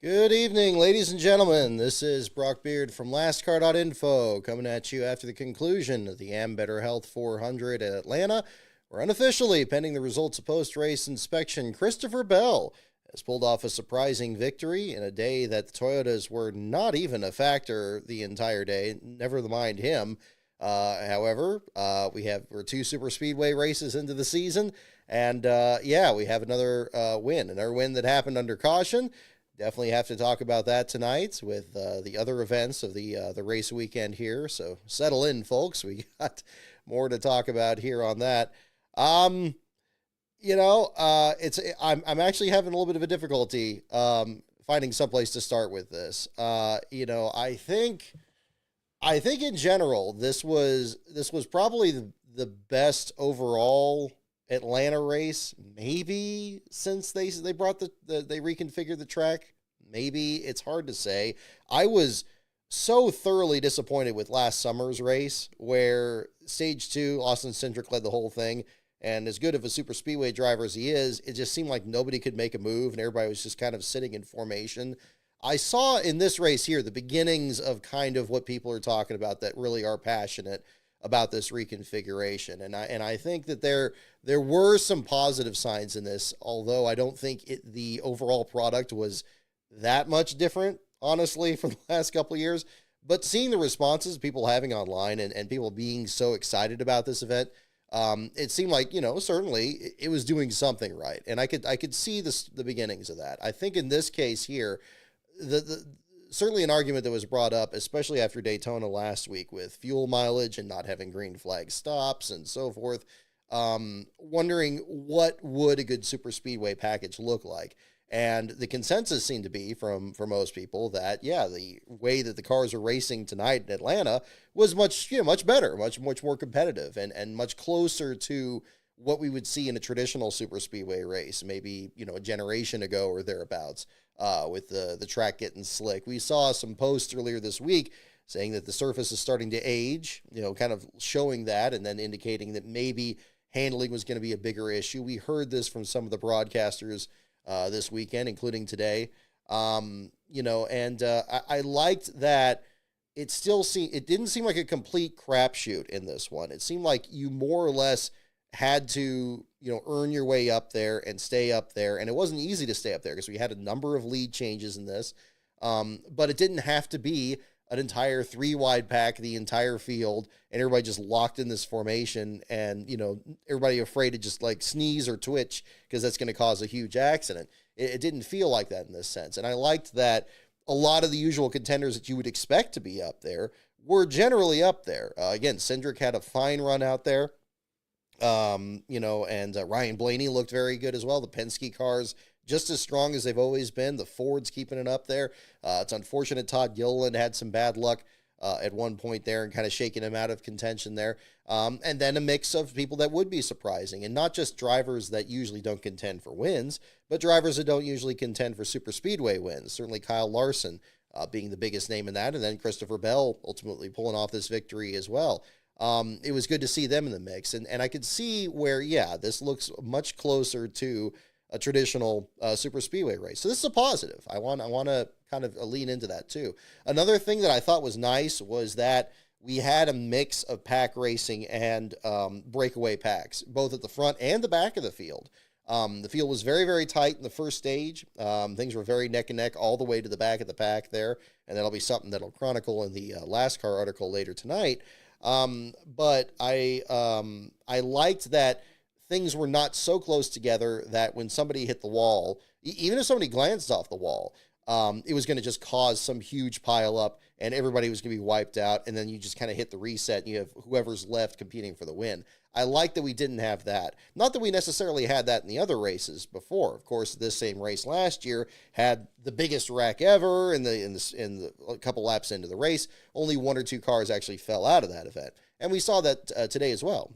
Good evening, ladies and gentlemen. This is Brock Beard from LastCar.info coming at you after the conclusion of the Am Better Health 400 at Atlanta, where unofficially, pending the results of post-race inspection, Christopher Bell has pulled off a surprising victory in a day that the Toyotas were not even a factor the entire day, never mind him. However, we're two super speedway races into the season, and we have another win that happened under caution. Definitely have to talk about that tonight with the other events of the race weekend here. So settle in, folks. We got more to talk about here on that. I'm actually having a little bit of a difficulty finding someplace to start with this. I think in general this was probably the best overall Atlanta race, maybe since they brought they reconfigured the track. Maybe, it's hard to say. I was so thoroughly disappointed with last summer's race, where stage 2, Austin Cindric led the whole thing, and as good of a super speedway driver as he is, it just seemed like nobody could make a move and everybody was just kind of sitting in formation. I saw in this race here the beginnings of kind of what people are talking about that really are passionate about this reconfiguration. And I think that there were some positive signs in this, although I don't think the overall product was that much different, honestly, from the last couple of years. But seeing the responses people having online and people being so excited about this event, it seemed like, certainly it was doing something right. And I could see the beginnings of that. I think in this case here, certainly an argument that was brought up, especially after Daytona last week, with fuel mileage and not having green flag stops and so forth, wondering what would a good super speedway package look like. And the consensus seemed to be for most people that, the way that the cars are racing tonight in Atlanta was much better, much more competitive and much closer to what we would see in a traditional super speedway race, maybe, a generation ago or thereabouts. With the track getting slick. We saw some posts earlier this week saying that the surface is starting to age, kind of showing that and then indicating that maybe handling was going to be a bigger issue. We heard this from some of the broadcasters this weekend, including today. I liked that it didn't seem like a complete crapshoot in this one. It seemed like you more or less had to, earn your way up there and stay up there. And it wasn't easy to stay up there because we had a number of lead changes in this. But it didn't have to be an entire 3-wide pack, the entire field, and everybody just locked in this formation and, everybody afraid to just like sneeze or twitch because that's going to cause a huge accident. It didn't feel like that in this sense. And I liked that a lot of the usual contenders that you would expect to be up there were generally up there. Again, Cindric had a fine run out there. Ryan Blaney looked very good as well. The Penske cars just as strong as they've always been. The Ford's keeping it up there. It's unfortunate Todd Gilliland had some bad luck at one point there and kind of shaking him out of contention there. And then a mix of people that would be surprising, and not just drivers that usually don't contend for wins, but drivers that don't usually contend for super speedway wins. Certainly Kyle Larson being the biggest name in that, and then Christopher Bell ultimately pulling off this victory as well. It was good to see them in the mix, and I could see where, this looks much closer to a traditional super speedway race. So this is a positive. I want to kind of lean into that too. Another thing that I thought was nice was that we had a mix of pack racing and breakaway packs, both at the front and the back of the field. The field was very, very tight in the first stage. Things were very neck and neck all the way to the back of the pack there, and that'll be something that'll chronicle in the Last Car article later tonight. But I liked that things were not so close together that when somebody hit the wall, even if somebody glanced off the wall, it was going to just cause some huge pile up and everybody was going to be wiped out. And then you just kind of hit the reset and you have whoever's left competing for the win. I like that we didn't have that. Not that we necessarily had that in the other races before. Of course, this same race last year had the biggest wreck ever in the a couple laps into the race. Only 1 or 2 cars actually fell out of that event. And we saw that today as well,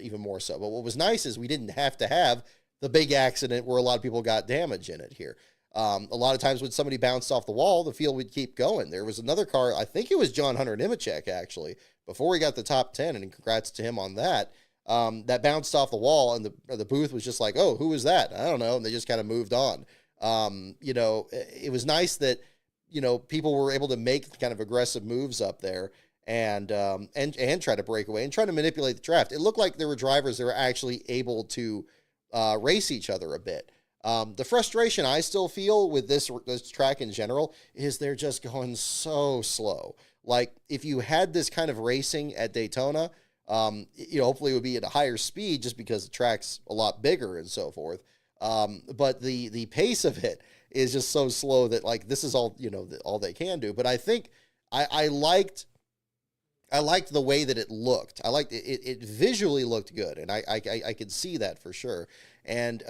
even more so. But what was nice is we didn't have to have the big accident where a lot of people got damage in it here. A lot of times when somebody bounced off the wall, the field would keep going. There was another car, I think it was John Hunter Nemechek, actually, before he got the top 10, and congrats to him on that. That bounced off the wall, and the booth was just like, oh, who was that? I don't know, and they just kind of moved on. It was nice that, people were able to make kind of aggressive moves up there and try to break away and try to manipulate the draft. It looked like there were drivers that were actually able to race each other a bit. The frustration I still feel with this track in general is they're just going so slow. Like, if you had this kind of racing at Daytona, hopefully it would be at a higher speed just because the track's a lot bigger and so forth. But the pace of it is just so slow that, like, this is all, all they can do. But I think I liked the way that it looked. I liked it. It visually looked good, and I could see that for sure. And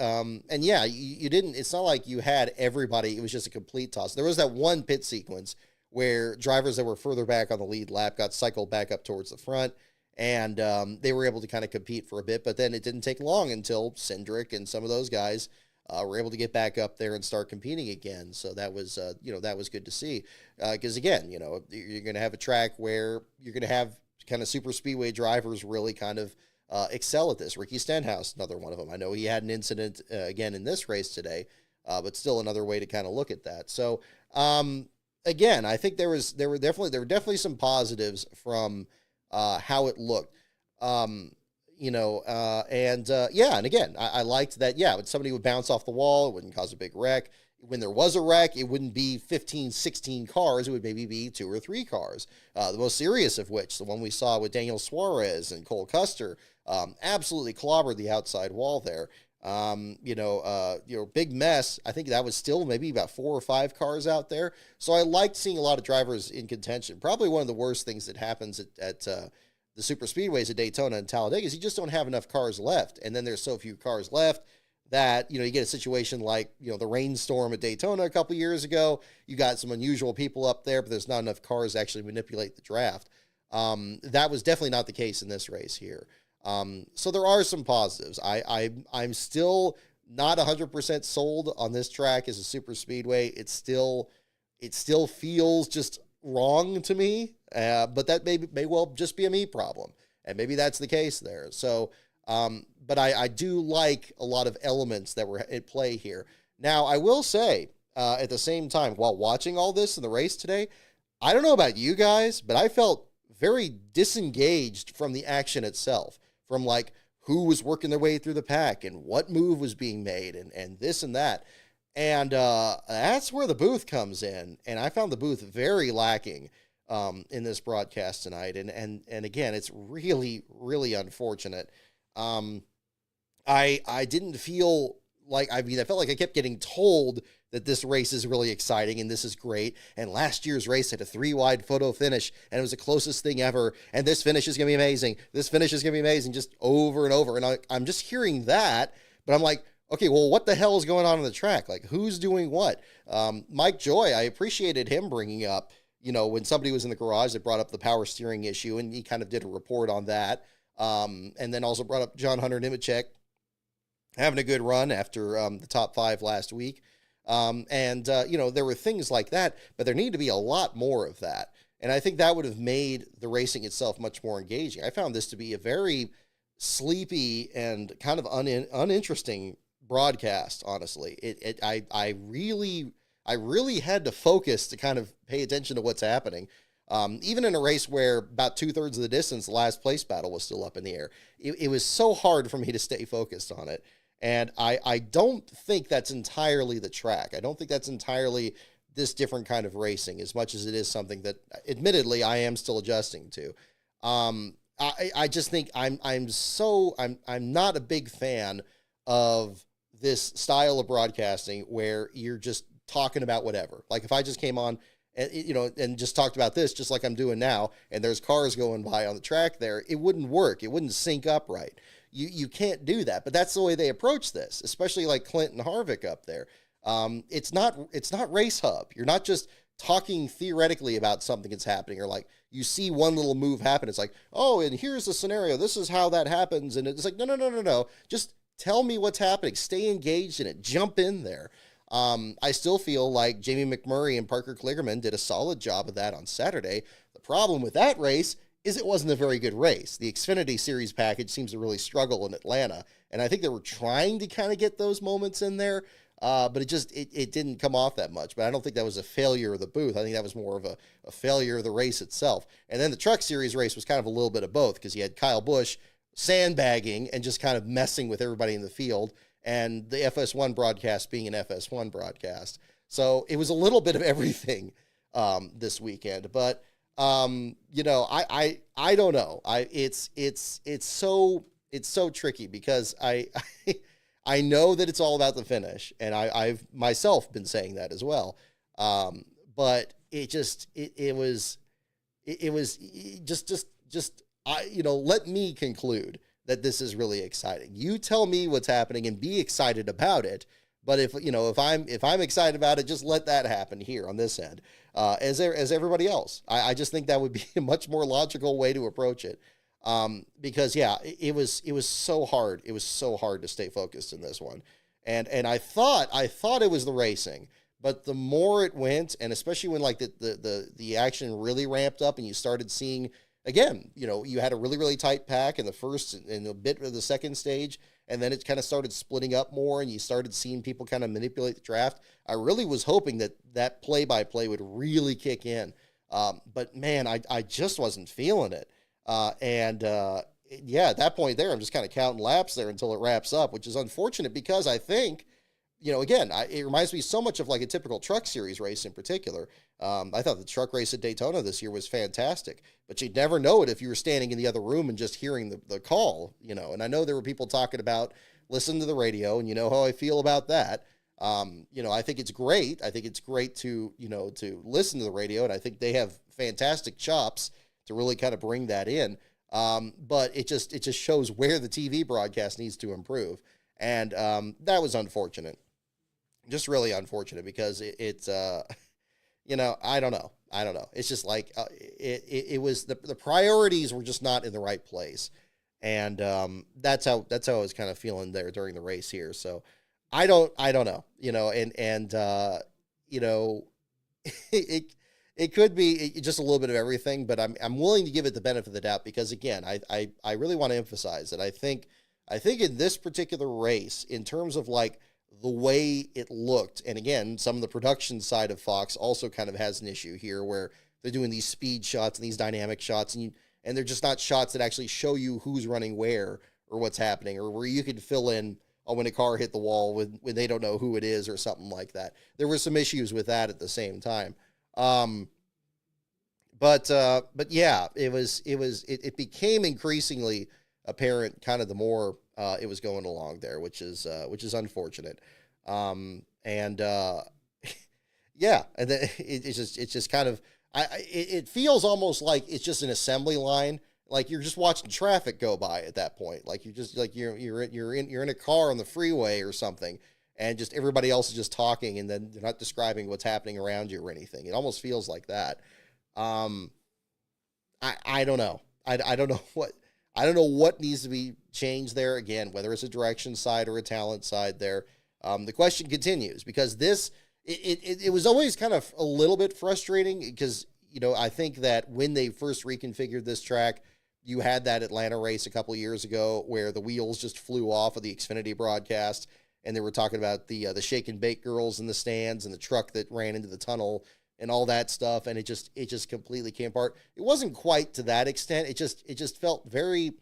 yeah, you didn't. It's not like you had everybody. It was just a complete toss. There was that one pit sequence where drivers that were further back on the lead lap got cycled back up towards the front, and they were able to kind of compete for a bit. But then it didn't take long until Cindric and some of those guys were able to get back up there and start competing again. So that was that was good to see. Because again, you're going to have a track where you're going to have kind of super speedway drivers really kind of excel at this. Ricky Stenhouse, another one of them. I know he had an incident again in this race today, but still another way to kind of look at that. So again, I think there were definitely some positives from how it looked. And again, I liked that. Yeah, when somebody would bounce off the wall, it wouldn't cause a big wreck. When there was a wreck, it wouldn't be 15, 16 cars. It would maybe be 2 or 3 cars. The most serious of which, the one we saw with Daniel Suarez and Cole Custer, absolutely clobbered the outside wall there. Big mess. I think that was still maybe about 4 or 5 cars out there. So I liked seeing a lot of drivers in contention. Probably one of the worst things that happens at the super speedways at Daytona and Talladega is you just don't have enough cars left. And then there's so few cars left that, you get a situation like, the rainstorm at Daytona a couple years ago. You got some unusual people up there, but there's not enough cars to actually manipulate the draft. That was definitely not the case in this race here. So there are some positives. I'm still not 100% sold on this track as a super speedway. It still feels just wrong to me, but that may well just be a me problem, and maybe that's the case there. So, but I do like a lot of elements that were at play here. Now, I will say, at the same time, while watching all this in the race today, I don't know about you guys, but I felt very disengaged from the action itself, from like who was working their way through the pack and what move was being made and this and that. And that's where the booth comes in. And I found the booth very lacking in this broadcast tonight. And again, it's really, really unfortunate. I didn't feel like, I felt like I kept getting told that this race is really exciting and this is great. And last year's race had a 3-wide photo finish and it was the closest thing ever. And this finish is going to be amazing. This finish is going to be amazing, just over and over. And I'm just hearing that, but I'm like, okay, well, what the hell is going on the track? Like, who's doing what? Mike Joy, I appreciated him bringing up, when somebody was in the garage that brought up the power steering issue, and he kind of did a report on that. And then also brought up John Hunter Nemechek having a good run after the top 5 last week. There were things like that, but there needed to be a lot more of that. And I think that would have made the racing itself much more engaging. I found this to be a very sleepy and kind of uninteresting broadcast, honestly. I really had to focus to kind of pay attention to what's happening. Even in a race where about 2/3 of the distance, the last place battle was still up in the air. It was so hard for me to stay focused on it. And I don't think that's entirely the track. I don't think that's entirely this different kind of racing, as much as it is something that, admittedly, I am still adjusting to. I just think I'm not a big fan of this style of broadcasting where you're just talking about whatever. Like, if I just came on and just talked about this, just like I'm doing now, and there's cars going by on the track there, it wouldn't work. It wouldn't sync up right. You can't do that, but that's the way they approach this, especially like Clint and Harvick up there. It's not Race Hub. You're not just talking theoretically about something that's happening, or like you see one little move happen. It's like, oh, and here's the scenario. This is how that happens. And it's like, no. Just tell me what's happening. Stay engaged in it. Jump in there. I still feel like Jamie McMurray and Parker Kligerman did a solid job of that on Saturday. The problem with that race is it wasn't a very good race. The Xfinity Series package seems to really struggle in Atlanta, and I think they were trying to kind of get those moments in there, but it didn't come off that much. But I don't think that was a failure of the booth. I think that was more of a failure of the race itself. And then the Truck Series race was kind of a little bit of both, because you had Kyle Busch sandbagging and just kind of messing with everybody in the field, and the FS1 broadcast being an FS1 broadcast. So it was a little bit of everything this weekend. But I don't know. It's so tricky, because I know that it's all about the finish, and I've myself been saying that as well. But it was let me conclude that this is really exciting. You tell me what's happening and be excited about it. But if I'm excited about it, just let that happen here on this end, as everybody else. I just think that would be a much more logical way to approach it. Because it was so hard. It was so hard to stay focused in this one. And I thought it was the racing, but the more it went, and especially when like the action really ramped up and you started seeing, again, you had a really, really tight pack in the first and a bit of the second stage, and then it kind of started splitting up more, and you started seeing people kind of manipulate the draft. I really was hoping that play-by-play would really kick in. But man, I just wasn't feeling it. At that point there, I'm just kind of counting laps there until it wraps up, which is unfortunate, because I think, again, it reminds me so much of like a typical Truck Series race in particular. I thought the truck race at Daytona this year was fantastic, but you'd never know it if you were standing in the other room and just hearing the call, and I know there were people talking about listening to the radio, and how I feel about that. I think it's great. I think it's great to listen to the radio, and I think they have fantastic chops to really kind of bring that in. But it just shows where the TV broadcast needs to improve. And that was unfortunate. Just really unfortunate, because it's I don't know. It's just like it was the priorities were just not in the right place. And that's how I was kind of feeling there during the race here. So I don't know, it could be just a little bit of everything, but I'm willing to give it the benefit of the doubt, because again, I really want to emphasize that I think in this particular race, in terms of like the way it looked, and again, some of the production side of Fox also kind of has an issue here, where they're doing these speed shots and these dynamic shots, and they're just not shots that actually show you who's running where or what's happening, or where you could fill in when a car hit the wall when they don't know who it is or something like that. There were some issues with that at the same time. But yeah, it became increasingly apparent kind of the more it was going along there, which is unfortunate. And yeah, and then it's just kind of, it feels almost like it's just an assembly line. Like you're just watching traffic go by at that point. Like you're just like, you're in a car on the freeway or something, and just everybody else is just talking, and then they're not describing what's happening around you or anything. It almost feels like that. I don't know. I don't know what needs to be changed there. Again, whether it's a direction side or a talent side there. The question continues, because it was always kind of a little bit frustrating, because, I think that when they first reconfigured this track, you had that Atlanta race a couple of years ago where the wheels just flew off of the Xfinity broadcast, and they were talking about the shake and bake girls in the stands and the truck that ran into the tunnel and all that stuff, and it just completely came apart. It wasn't quite to that extent. It just felt very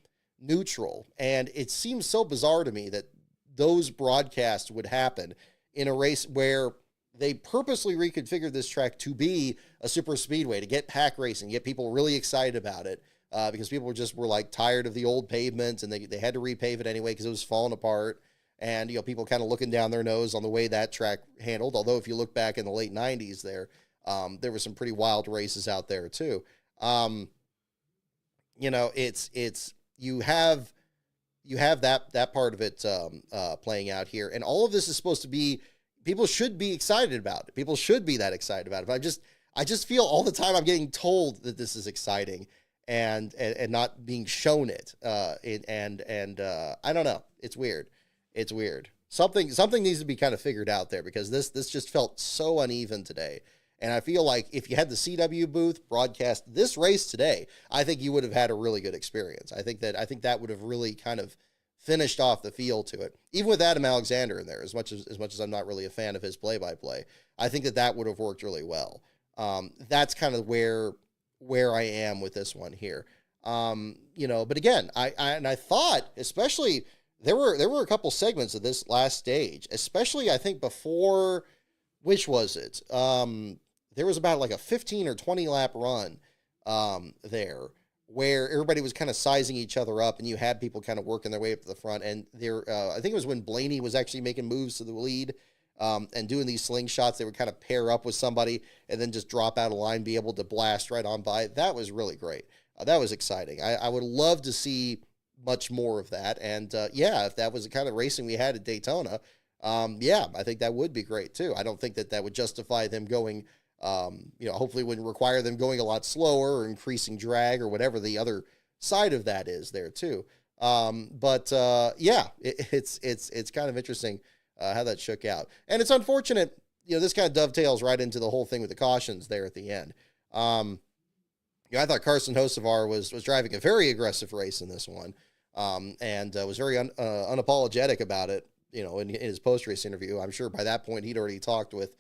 neutral, and it seems so bizarre to me that those broadcasts would happen in a race where they purposely reconfigured this track to be a super speedway, to get pack racing, get people really excited about it, because people were like tired of the old pavement, and they had to repave it anyway because it was falling apart. And, people kind of looking down their nose on the way that track handled. Although if you look back in the late 90s there were some pretty wild races out there too. It's you have that part of it playing out here, and all of this is supposed to be, people should be excited about it. People should be that excited about it. But I just feel all the time I'm getting told that this is exciting and not being shown it. I don't know. It's weird. It's weird. Something needs to be kind of figured out there, because this just felt so uneven today. And I feel like if you had the CW booth broadcast this race today, I think you would have had a really good experience. I think that would have really kind of finished off the feel to it. Even with Adam Alexander in there, as much as I'm not really a fan of his play-by-play, I think that would have worked really well. That's kind of where I am with this one here. But again, I thought, especially there were a couple segments of this last stage, especially I think before, which was it? There was about like a 15 or 20 lap run there where everybody was kind of sizing each other up, and you had people kind of working their way up to the front. And there, I think it was when Blaney was actually making moves to the lead and doing these slingshots. They would kind of pair up with somebody and then just drop out of line, be able to blast right on by. That was really great. That was exciting. I would love to see much more of that. And if that was the kind of racing we had at Daytona, I think that would be great too. I don't think that would justify them going, hopefully wouldn't require them going a lot slower or increasing drag or whatever the other side of that is there too. It's kind of interesting how that shook out. And it's unfortunate, this kind of dovetails right into the whole thing with the cautions there at the end. I thought Carson Hocevar was driving a very aggressive race in this one, and was very unapologetic about it, in his post-race interview. I'm sure by that point he'd already talked with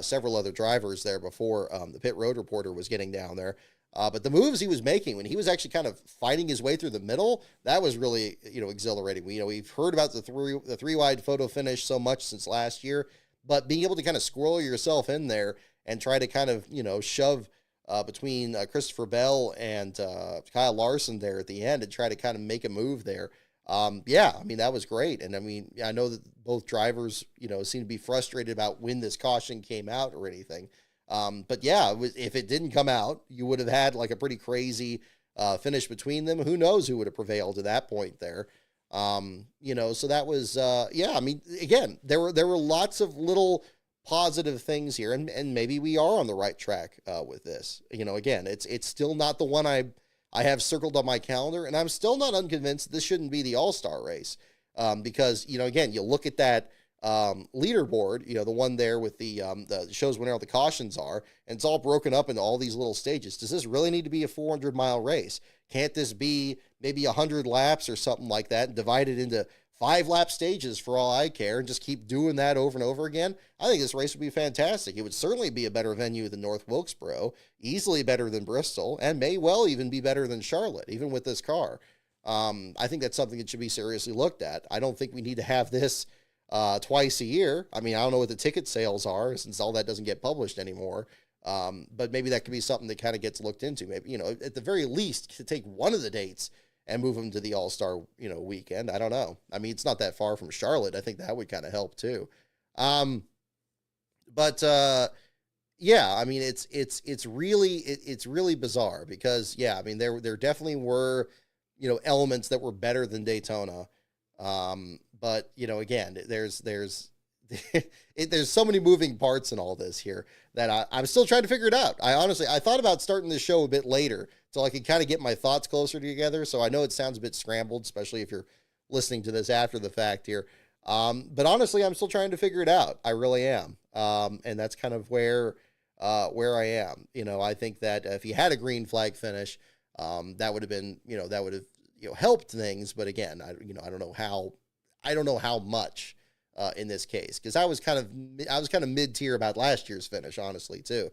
several other drivers there before the pit road reporter was getting down there. But the moves he was making when he was actually kind of fighting his way through the middle, that was really, exhilarating. We've heard about the three wide photo finish so much since last year, but being able to kind of squirrel yourself in there and try to kind of, shove between Christopher Bell and Kyle Larson there at the end and try to kind of make a move there. That was great. And I know that both drivers, seem to be frustrated about when this caution came out or anything. If it didn't come out, you would have had like a pretty crazy finish between them. Who knows who would have prevailed at that point there. So that was, again, there were lots of little positive things here, and maybe we are on the right track with this. Again, it's still not the one I have circled on my calendar, and I'm still not unconvinced this shouldn't be the All-Star race, because again, you look at that leaderboard, the one there with the shows when all the cautions are, and it's all broken up into all these little stages. Does this really need to be a 400-mile race? Can't this be maybe 100 laps or something like that, and divided into 5-lap stages for all I care, and just keep doing that over and over again? I think this race would be fantastic. It would certainly be a better venue than North Wilkesboro, easily better than Bristol, and may well even be better than Charlotte, even with this car. I think that's something that should be seriously looked at. I don't think we need to have this twice a year. I don't know what the ticket sales are, since all that doesn't get published anymore. But maybe that could be something that kind of gets looked into. Maybe, at the very least, to take one of the dates and move them to the All-Star, weekend. I don't know. It's not that far from Charlotte. I think that would kind of help too. It's really bizarre because, there definitely were, elements that were better than Daytona. But again, there's there's so many moving parts in all this here that I'm still trying to figure it out. I thought about starting this show a bit later so I could kind of get my thoughts closer together. So I know it sounds a bit scrambled, especially if you're listening to this after the fact here. But honestly, I'm still trying to figure it out. I really am. And that's kind of where I am. I think that if you had a green flag finish, that would have been, that would have, helped things. But again, I don't know how much in this case, because I was kind of mid-tier about last year's finish, honestly, too.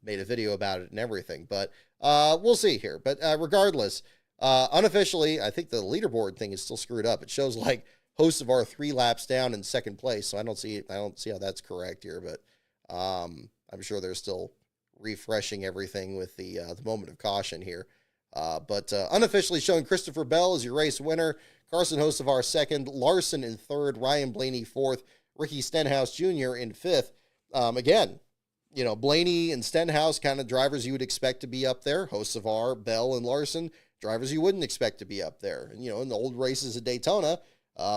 Made a video about it and everything, but we'll see here. But regardless, unofficially, I think the leaderboard thing is still screwed up. It shows like hosts of our 3 laps down in second place, so I don't see how that's correct here. But I'm sure they're still refreshing everything with the moment of caution here. But unofficially showing Christopher Bell as your race winner, Carson Hocevar second, Larson in third, Ryan Blaney fourth, Ricky Stenhouse Jr. in fifth. Again, Blaney and Stenhouse, kind of drivers you would expect to be up there. Hocevar, Bell, and Larson, drivers you wouldn't expect to be up there. And, in the old races at Daytona,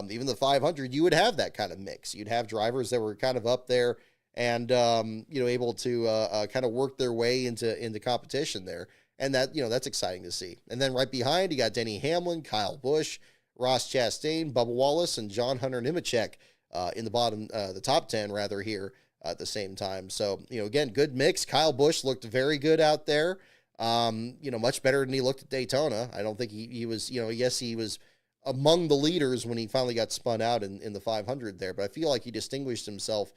even the 500, you would have that kind of mix. You'd have drivers that were kind of up there and, able to kind of work their way into competition there. And that, that's exciting to see. And then right behind, you got Denny Hamlin, Kyle Busch, Ross Chastain, Bubba Wallace, and John Hunter Nemechek in the top 10 rather here. at the same time. So, again, good mix. Kyle Busch looked very good out there. Much better than he looked at Daytona. I don't think he was, yes, he was among the leaders when he finally got spun out in the 500 there, but I feel like he distinguished himself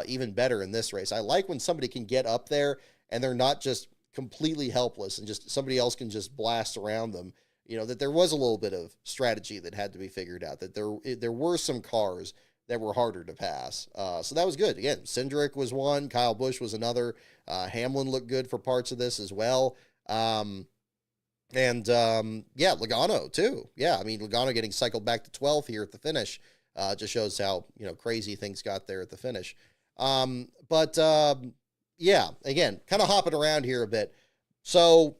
even better in this race. I like when somebody can get up there and they're not just completely helpless and just somebody else can just blast around them. That there was a little bit of strategy that had to be figured out, that there were some cars that were harder to pass. So that was good. Again, Cindric was one, Kyle Busch was another. Hamlin looked good for parts of this as well. Logano too. Yeah, I mean, Logano getting cycled back to 12th here at the finish just shows how, crazy things got there at the finish. Again, kind of hopping around here a bit. So,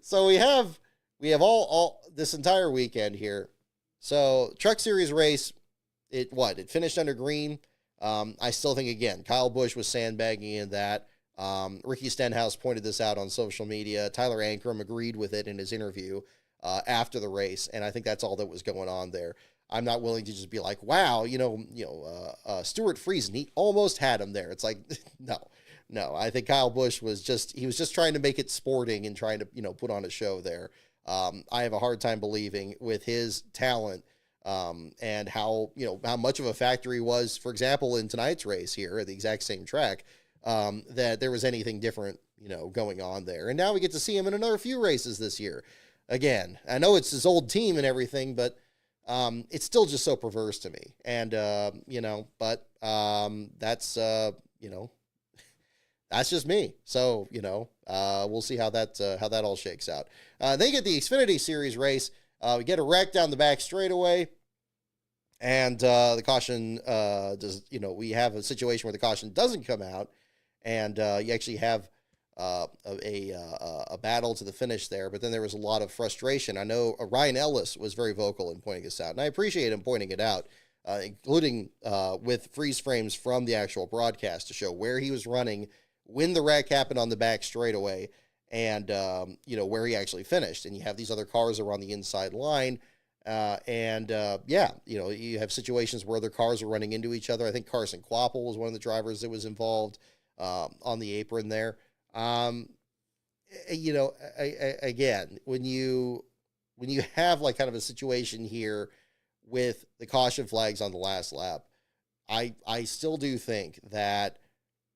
so we have all this entire weekend here. So Truck Series race, it finished under green. I still think, again, Kyle Busch was sandbagging in that. Ricky Stenhouse pointed this out on social media. Tyler Ankrum agreed with it in his interview after the race, and I think that's all that was going on there. I'm not willing to just be like, wow, Stuart Friesen, he almost had him there. It's like, no. I think Kyle Busch was just trying to make it sporting and trying to, put on a show there. I have a hard time believing with his talent and how much of a factor he was, for example, in tonight's race here at the exact same track, that there was anything different, going on there. And now we get to see him in another few races this year. Again, I know it's his old team and everything, but it's still just so perverse to me. And, that's, that's just me. So, we'll see how that all shakes out. They get the Xfinity Series race. We get a wreck down the back straightaway. And the caution we have a situation where the caution doesn't come out, and you actually have a battle to the finish there. But then there was a lot of frustration. I know Ryan Ellis was very vocal in pointing this out, and I appreciate him pointing it out, including with freeze frames from the actual broadcast to show where he was running when the wreck happened on the back straightaway, and where he actually finished. And you have these other cars that are on the inside line. You have situations where other cars are running into each other. I think Carson Kvapil was one of the drivers that was involved on the apron there. Again, when you have like kind of a situation here with the caution flags on the last lap, I still do think that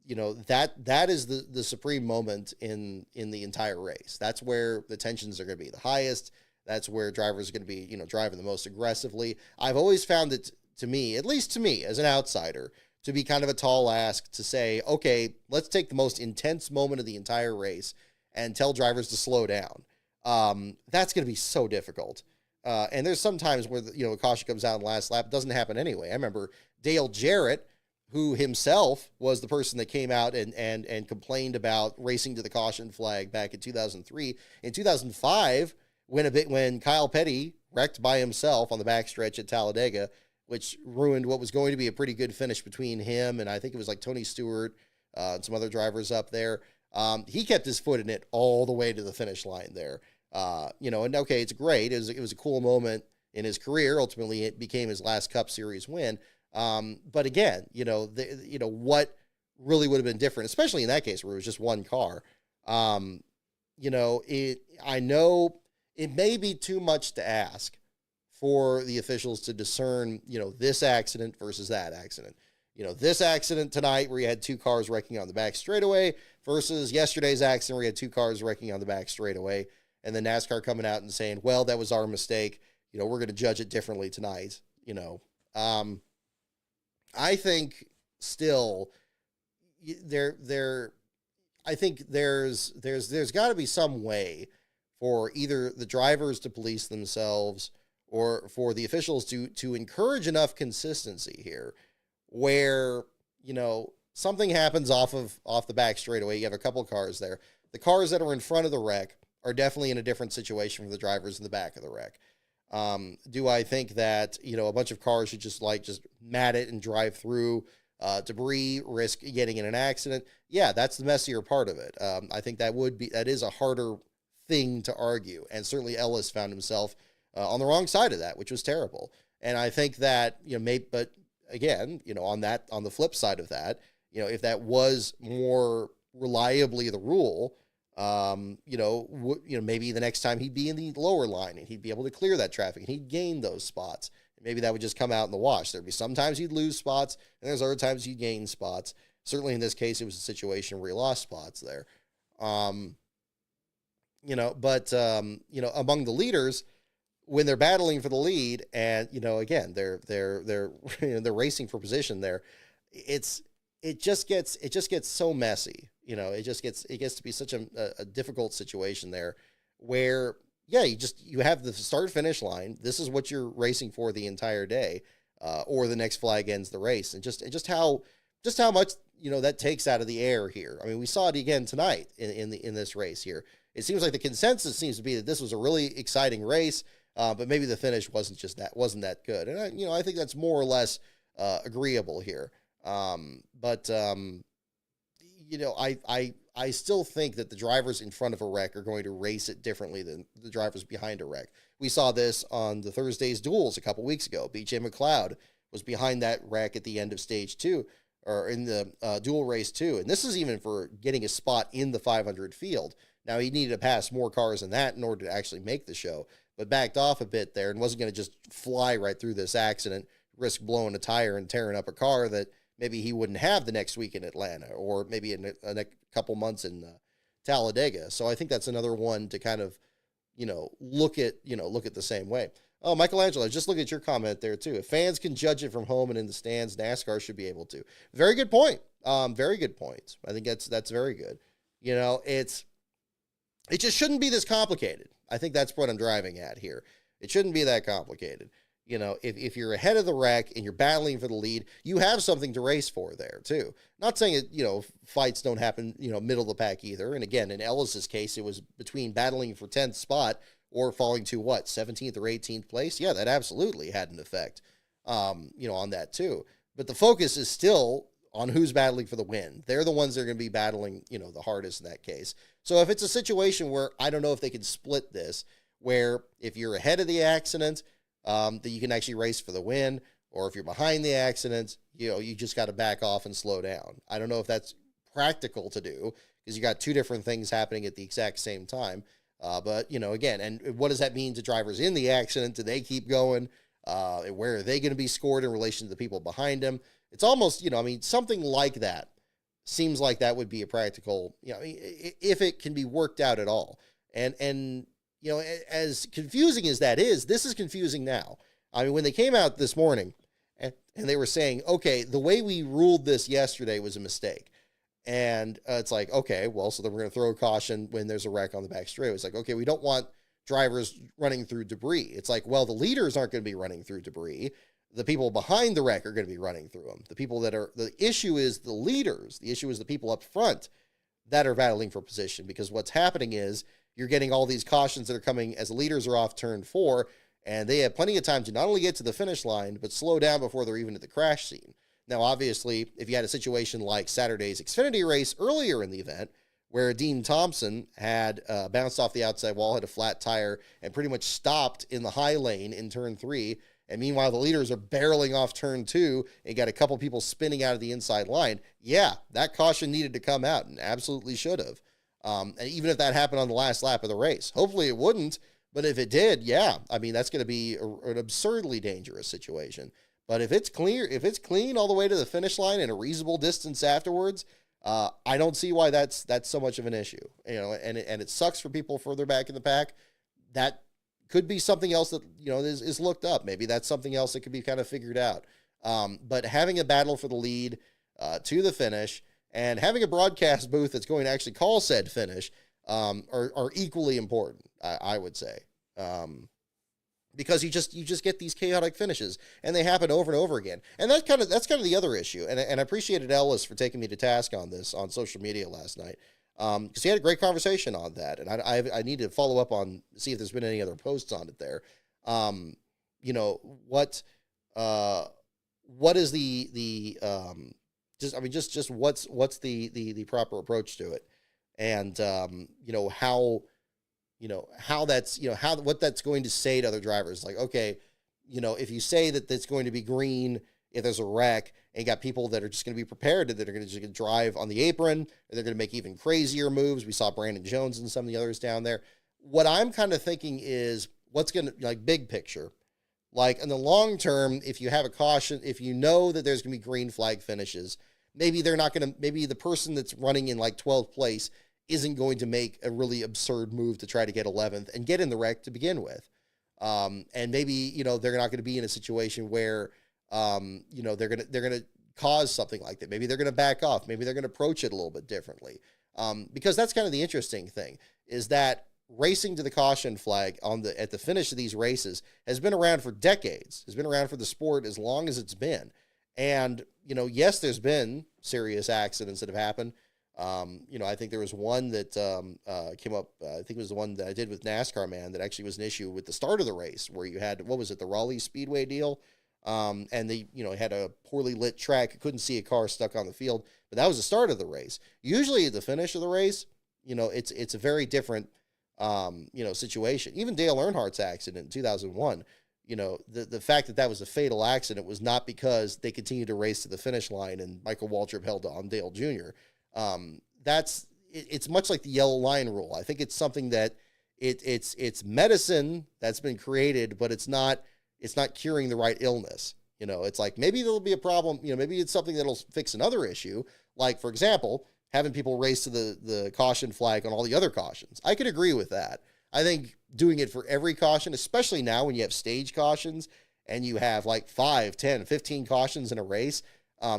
that is the supreme moment in the entire race. That's where the tensions are going to be the highest. That's where drivers are going to be, driving the most aggressively. I've always found it, to me, at least to me as an outsider, to be kind of a tall ask to say, okay, let's take the most intense moment of the entire race and tell drivers to slow down. That's going to be so difficult. And there's some times where, a caution comes out in the last lap. It doesn't happen anyway. I remember Dale Jarrett, who himself was the person that came out and complained about racing to the caution flag back in 2003. In 2005, when Kyle Petty wrecked by himself on the backstretch at Talladega, which ruined what was going to be a pretty good finish between him and I think it was like Tony Stewart and some other drivers up there. He kept his foot in it all the way to the finish line there. And okay, it's great. It was a cool moment in his career. Ultimately, it became his last Cup Series win. But again, what really would have been different, especially in that case where it was just one car. I know it may be too much to ask for the officials to discern, this accident versus that accident. This accident tonight where you had two cars wrecking on the back straightaway versus yesterday's accident where you had two cars wrecking on the back straightaway. And then NASCAR coming out and saying, well, that was our mistake. We're going to judge it differently tonight. I think still I think there's got to be some way for either the drivers to police themselves or for the officials to encourage enough consistency here where, something happens off the back straightaway. You have a couple cars there. The cars that are in front of the wreck are definitely in a different situation from the drivers in the back of the wreck. Do I think that, a bunch of cars should just mat it and drive through debris, risk getting in an accident? Yeah, that's the messier part of it. I think that is a harder thing to argue. And certainly Ellis found himself on the wrong side of that, which was terrible. And I think that, but again, on the flip side of that, if that was more reliably the rule, maybe the next time he'd be in the lower line and he'd be able to clear that traffic and he'd gain those spots. Maybe that would just come out in the wash. There'd be sometimes he'd lose spots and there's other times he'd gain spots. Certainly in this case, it was a situation where he lost spots there. Among the leaders, when they're battling for the lead and, again, they're they're racing for position there, it just gets so messy. It gets to be such a difficult situation there where, yeah, you have the start finish line. This is what you're racing for the entire day, or the next flag ends the race, and just how much that takes out of the air here. I mean, we saw it again tonight in this race here. It seems like the consensus seems to be that this was a really exciting race, but maybe the finish wasn't that good, and I think that's more or less agreeable here. I still think that the drivers in front of a wreck are going to race it differently than the drivers behind a wreck. We saw this on the Thursday's duels a couple weeks ago. BJ McLeod was behind that wreck at the end of stage 2, or in the dual race 2. And this is even for getting a spot in the 500 field. Now, he needed to pass more cars than that in order to actually make the show, but backed off a bit there and wasn't going to just fly right through this accident, risk blowing a tire and tearing up a car that maybe he wouldn't have the next week in Atlanta, or maybe in a couple months in Talladega. So I think that's another one to kind of, look at the same way. Oh, Michelangelo, just look at your comment there too. If fans can judge it from home and in the stands, NASCAR should be able to. Very good point. Very good point. I think that's very good. It just shouldn't be this complicated. I think that's what I'm driving at here. It shouldn't be that complicated. If you're ahead of the wreck and you're battling for the lead, you have something to race for there too. Not saying it, fights don't happen, middle of the pack either. And again, in Ellis's case, it was between battling for 10th spot or falling to 17th or 18th place. Yeah, that absolutely had an effect, on that too. But the focus is still on who's battling for the win. They're the ones that are going to be battling, the hardest in that case. So if it's a situation where I don't know if they can split this, where if you're ahead of the accident, that you can actually race for the win, or if you're behind the accident, you just got to back off and slow down. I don't know if that's practical to do because you got two different things happening at the exact same time. But again, and what does that mean to drivers in the accident? Do they keep going? Where are they going to be scored in relation to the people behind them? It's almost, something like that seems like that would be a practical, if it can be worked out at all. And as confusing as that is, this is confusing now. I mean, when they came out this morning and they were saying, okay, the way we ruled this yesterday was a mistake. And it's like, okay, well, so then we're going to throw a caution when there's a wreck on the back straight. It's like, okay, we don't want drivers running through debris. It's like, well, the leaders aren't going to be running through debris. The people behind the wreck are going to be running through them. The issue is the leaders. The issue is the people up front that are battling for position, because what's happening is you're getting all these cautions that are coming as the leaders are off turn 4, and they have plenty of time to not only get to the finish line, but slow down before they're even at the crash scene. Now, obviously, if you had a situation like Saturday's Xfinity race earlier in the event, where Dean Thompson had bounced off the outside wall, had a flat tire, and pretty much stopped in the high lane in turn 3, and meanwhile the leaders are barreling off turn 2 and got a couple people spinning out of the inside line, yeah, that caution needed to come out and absolutely should have. And even if that happened on the last lap of the race, hopefully it wouldn't, but if it did, yeah, I mean, that's going to be an absurdly dangerous situation. But if it's clean all the way to the finish line and a reasonable distance afterwards, I don't see why that's so much of an issue. And it sucks for people further back in the pack. That could be something else that is looked up. Maybe that's something else that could be kind of figured out. But having a battle for the lead to the finish, and having a broadcast booth that's going to actually call said finish are equally important, I would say. Because you just get these chaotic finishes, and they happen over and over again. And that's kind of the other issue. And I appreciated Ellis for taking me to task on this on social media last night, because he had a great conversation on that, and I need to follow up on, see if there's been any other posts on it there. What is the what's the proper approach to it, and what that's going to say to other drivers. Like, okay, if you say that it's going to be green if there's a wreck, and you got people that are just going to be prepared, that are going to just drive on the apron, and they're going to make even crazier moves. We saw Brandon Jones and some of the others down there. What I'm kind of thinking is what's going to, like, big picture, like in the long term, if you have a caution, if you know that there's going to be green flag finishes, maybe they're not going to, maybe the person that's running in like 12th place isn't going to make a really absurd move to try to get 11th and get in the wreck to begin with. And maybe, you know, they're not going to be in a situation where, you know, they're going to cause something like that. Maybe they're going to back off. Maybe they're going to approach it a little bit differently. Because that's kind of the interesting thing, is that racing to the caution flag at the finish of these races has been around for decades, has been around for the sport as long as it's been. And, you know, yes, there's been serious accidents that have happened. You know, I think there was one that came up, I think it was the one that I did with NASCAR, man, that actually was an issue with the start of the race, where you had, what was it, the Raleigh Speedway deal? And they, you know, had a poorly lit track, couldn't see a car stuck on the field, but that was the start of the race. Usually at the finish of the race, you know, it's a very different, you know, situation. Even Dale Earnhardt's accident in 2001, you know, the fact that that was a fatal accident was not because they continued to race to the finish line and Michael Waltrip held on Dale Jr. It's much like the yellow line rule. I think it's something that it's medicine that's been created, but it's not curing the right illness. You know, it's like, maybe there'll be a problem, you know, maybe it's something that'll fix another issue. Like, for example, having people race to the caution flag on all the other cautions. I could agree with that. I think doing it for every caution, especially now when you have stage cautions and you have like 5, 10, 15 cautions in a race,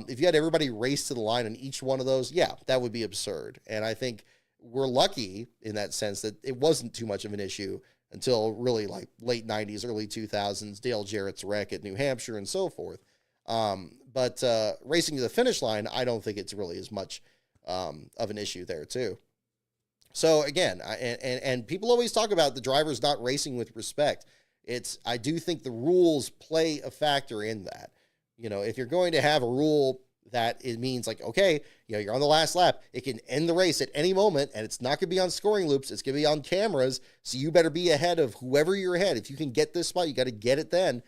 if you had everybody race to the line on each one of those, yeah, that would be absurd. And I think we're lucky in that sense that it wasn't too much of an issue until really like late 90s, early 2000s, Dale Jarrett's wreck at New Hampshire and so forth. But racing to the finish line, I don't think it's really as much of an issue there too. So again, and people always talk about the drivers not racing with respect. I do think the rules play a factor in that. You know, if you're going to have a rule that it means like, okay, you know, you're on the last lap, it can end the race at any moment, and it's not going to be on scoring loops, it's going to be on cameras, so you better be ahead of whoever you're ahead. If you can get this spot, you got to get it then,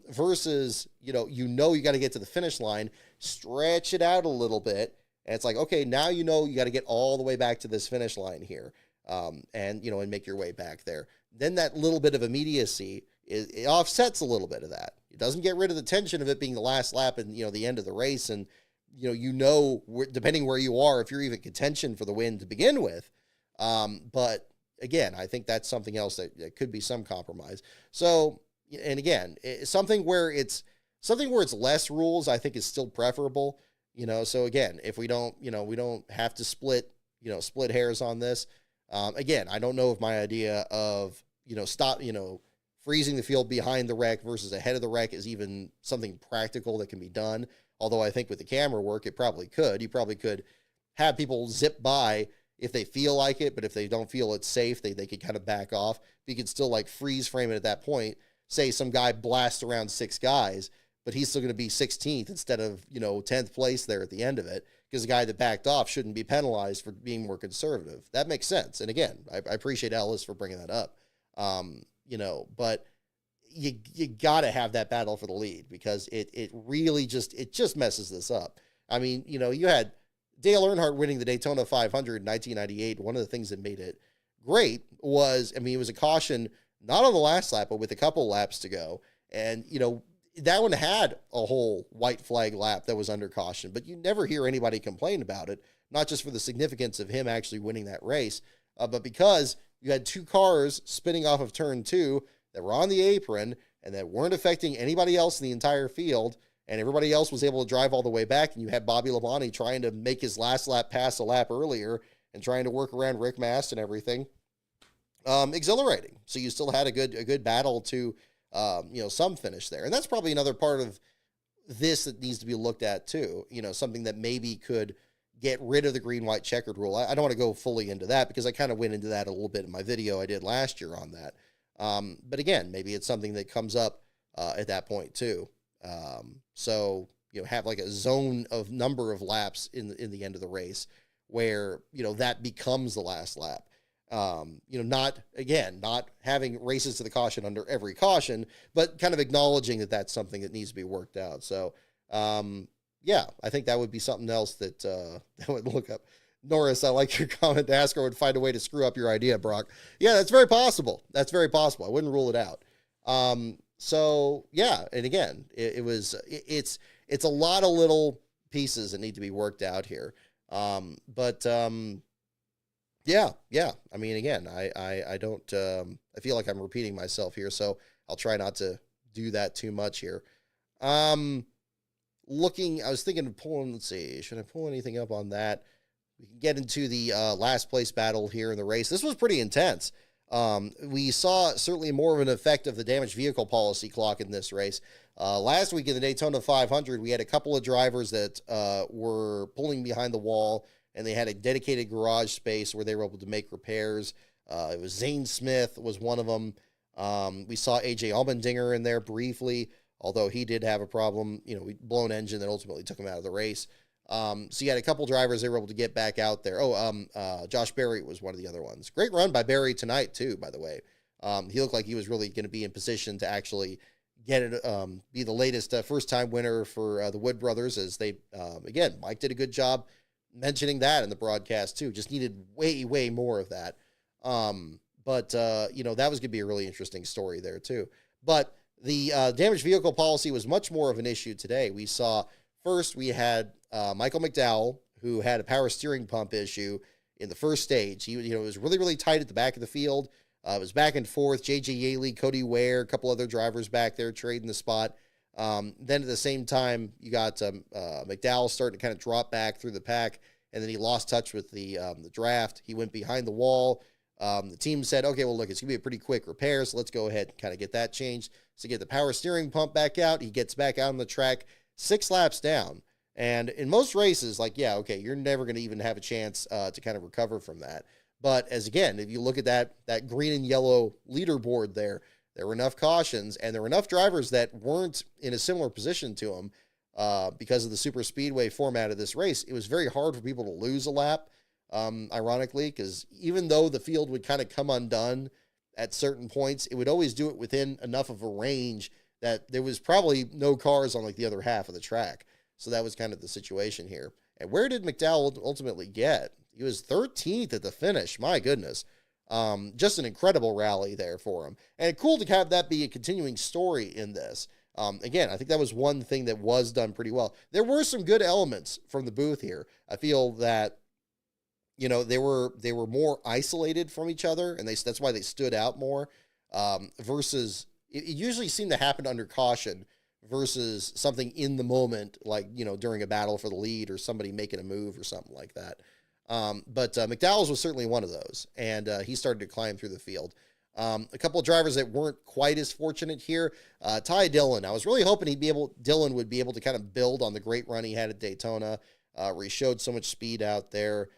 versus, you know, you got to get to the finish line, stretch it out a little bit, and it's like, okay, now you know you got to get all the way back to this finish line here, and, you know, and make your way back there. Then that little bit of immediacy, it offsets a little bit of that. It doesn't get rid of the tension of it being the last lap and, you know, the end of the race. And, you know, depending where you are, if you're even contention for the win to begin with. But again, I think that's something else that could be some compromise. So, and again, something where it's less rules, I think is still preferable, you know? So again, if we don't have to split hairs on this. Again, I don't know if my idea of, freezing the field behind the wreck versus ahead of the wreck is even something practical that can be done. Although I think with the camera work, it probably could. You probably could have people zip by if they feel like it, but if they don't feel it's safe, they could kind of back off. You could still like freeze frame it at that point. Say some guy blasts around 6 guys, but he's still going to be 16th instead of, 10th place there at the end of it, because the guy that backed off shouldn't be penalized for being more conservative. That makes sense. And again, I appreciate Ellis for bringing that up. But you got to have that battle for the lead, because it really just messes this up. I mean, you had Dale Earnhardt winning the Daytona 500 in 1998. One of the things that made it great was, it was a caution, not on the last lap, but with a couple laps to go. And, that one had a whole white flag lap that was under caution, but you never hear anybody complain about it, not just for the significance of him actually winning that race, but because you had 2 cars spinning off of turn 2 that were on the apron and that weren't affecting anybody else in the entire field, and everybody else was able to drive all the way back, and you had Bobby Labonte trying to make his last lap pass a lap earlier and trying to work around Rick Mast and everything. Exhilarating. So you still had a good battle to, some finish there. And that's probably another part of this that needs to be looked at too. Something that maybe could get rid of the green, white, checkered rule. I don't want to go fully into that, because I kind of went into that a little bit in my video I did last year on that. But again, maybe it's something that comes up at that point too. So, have like a zone of number of laps in the end of the race where, that becomes the last lap. Not having races to the caution under every caution, but kind of acknowledging that that's something that needs to be worked out. So, Yeah, I think that would be something else that that would look up. Norris, I like your comment. NASCAR would find a way to screw up your idea, Brock. Yeah, that's very possible. That's very possible. I wouldn't rule it out. So yeah, and again, it's a lot of little pieces that need to be worked out here. But yeah. I mean, again, I don't. I feel like I'm repeating myself here, so I'll try not to do that too much here. I was thinking of pulling. Let's see, should I pull anything up on that? We can get into the last place battle here in the race. This was pretty intense. We saw certainly more of an effect of the damaged vehicle policy clock in this race. Last week in the Daytona 500, we had a couple of drivers that were pulling behind the wall, and they had a dedicated garage space where they were able to make repairs. It was Zane Smith was one of them. We saw AJ Allmendinger in there briefly, although he did have a problem, blown engine that ultimately took him out of the race. So you had a couple drivers they were able to get back out there. Josh Berry was one of the other ones. Great run by Berry tonight too, by the way. He looked like he was really going to be in position to actually get it, be the latest first-time winner for the Wood brothers, as they, again, Mike did a good job mentioning that in the broadcast too. Just needed way more of that. But that was going to be a really interesting story there too. But the damaged vehicle policy was much more of an issue today. We saw first we had Michael McDowell, who had a power steering pump issue in the first stage. He it was really tight at the back of the field. It was back and forth. J.J. Yaley, Cody Ware, a couple other drivers back there trading the spot. Then at the same time, you got McDowell starting to kind of drop back through the pack, and then he lost touch with the draft. He went behind the wall. The team said, okay, well, look, it's going to be a pretty quick repair, so let's go ahead and kind of get that changed. So get the power steering pump back out. He gets back out on the track 6 laps down. And in most races, you're never going to even have a chance to kind of recover from that. But if you look at that green and yellow leaderboard there were enough cautions, and there were enough drivers that weren't in a similar position to him because of the super speedway format of this race. It was very hard for people to lose a lap, ironically, because even though the field would kind of come undone at certain points, it would always do it within enough of a range that there was probably no cars on the other half of the track. So that was kind of the situation here. And where did McDowell ultimately get? He was 13th at the finish. My goodness. Just an incredible rally there for him. And cool to have that be a continuing story in this. Again, I think that was one thing that was done pretty well. There were some good elements from the booth here. I feel that, they were more isolated from each other, and that's why they stood out more, versus it usually seemed to happen under caution versus something in the moment, during a battle for the lead or somebody making a move or something like that. But McDowell's was certainly one of those, and he started to climb through the field. A couple of drivers that weren't quite as fortunate here. Ty Dillon. I was really hoping Dillon would be able to kind of build on the great run he had at Daytona, where he showed so much speed out there,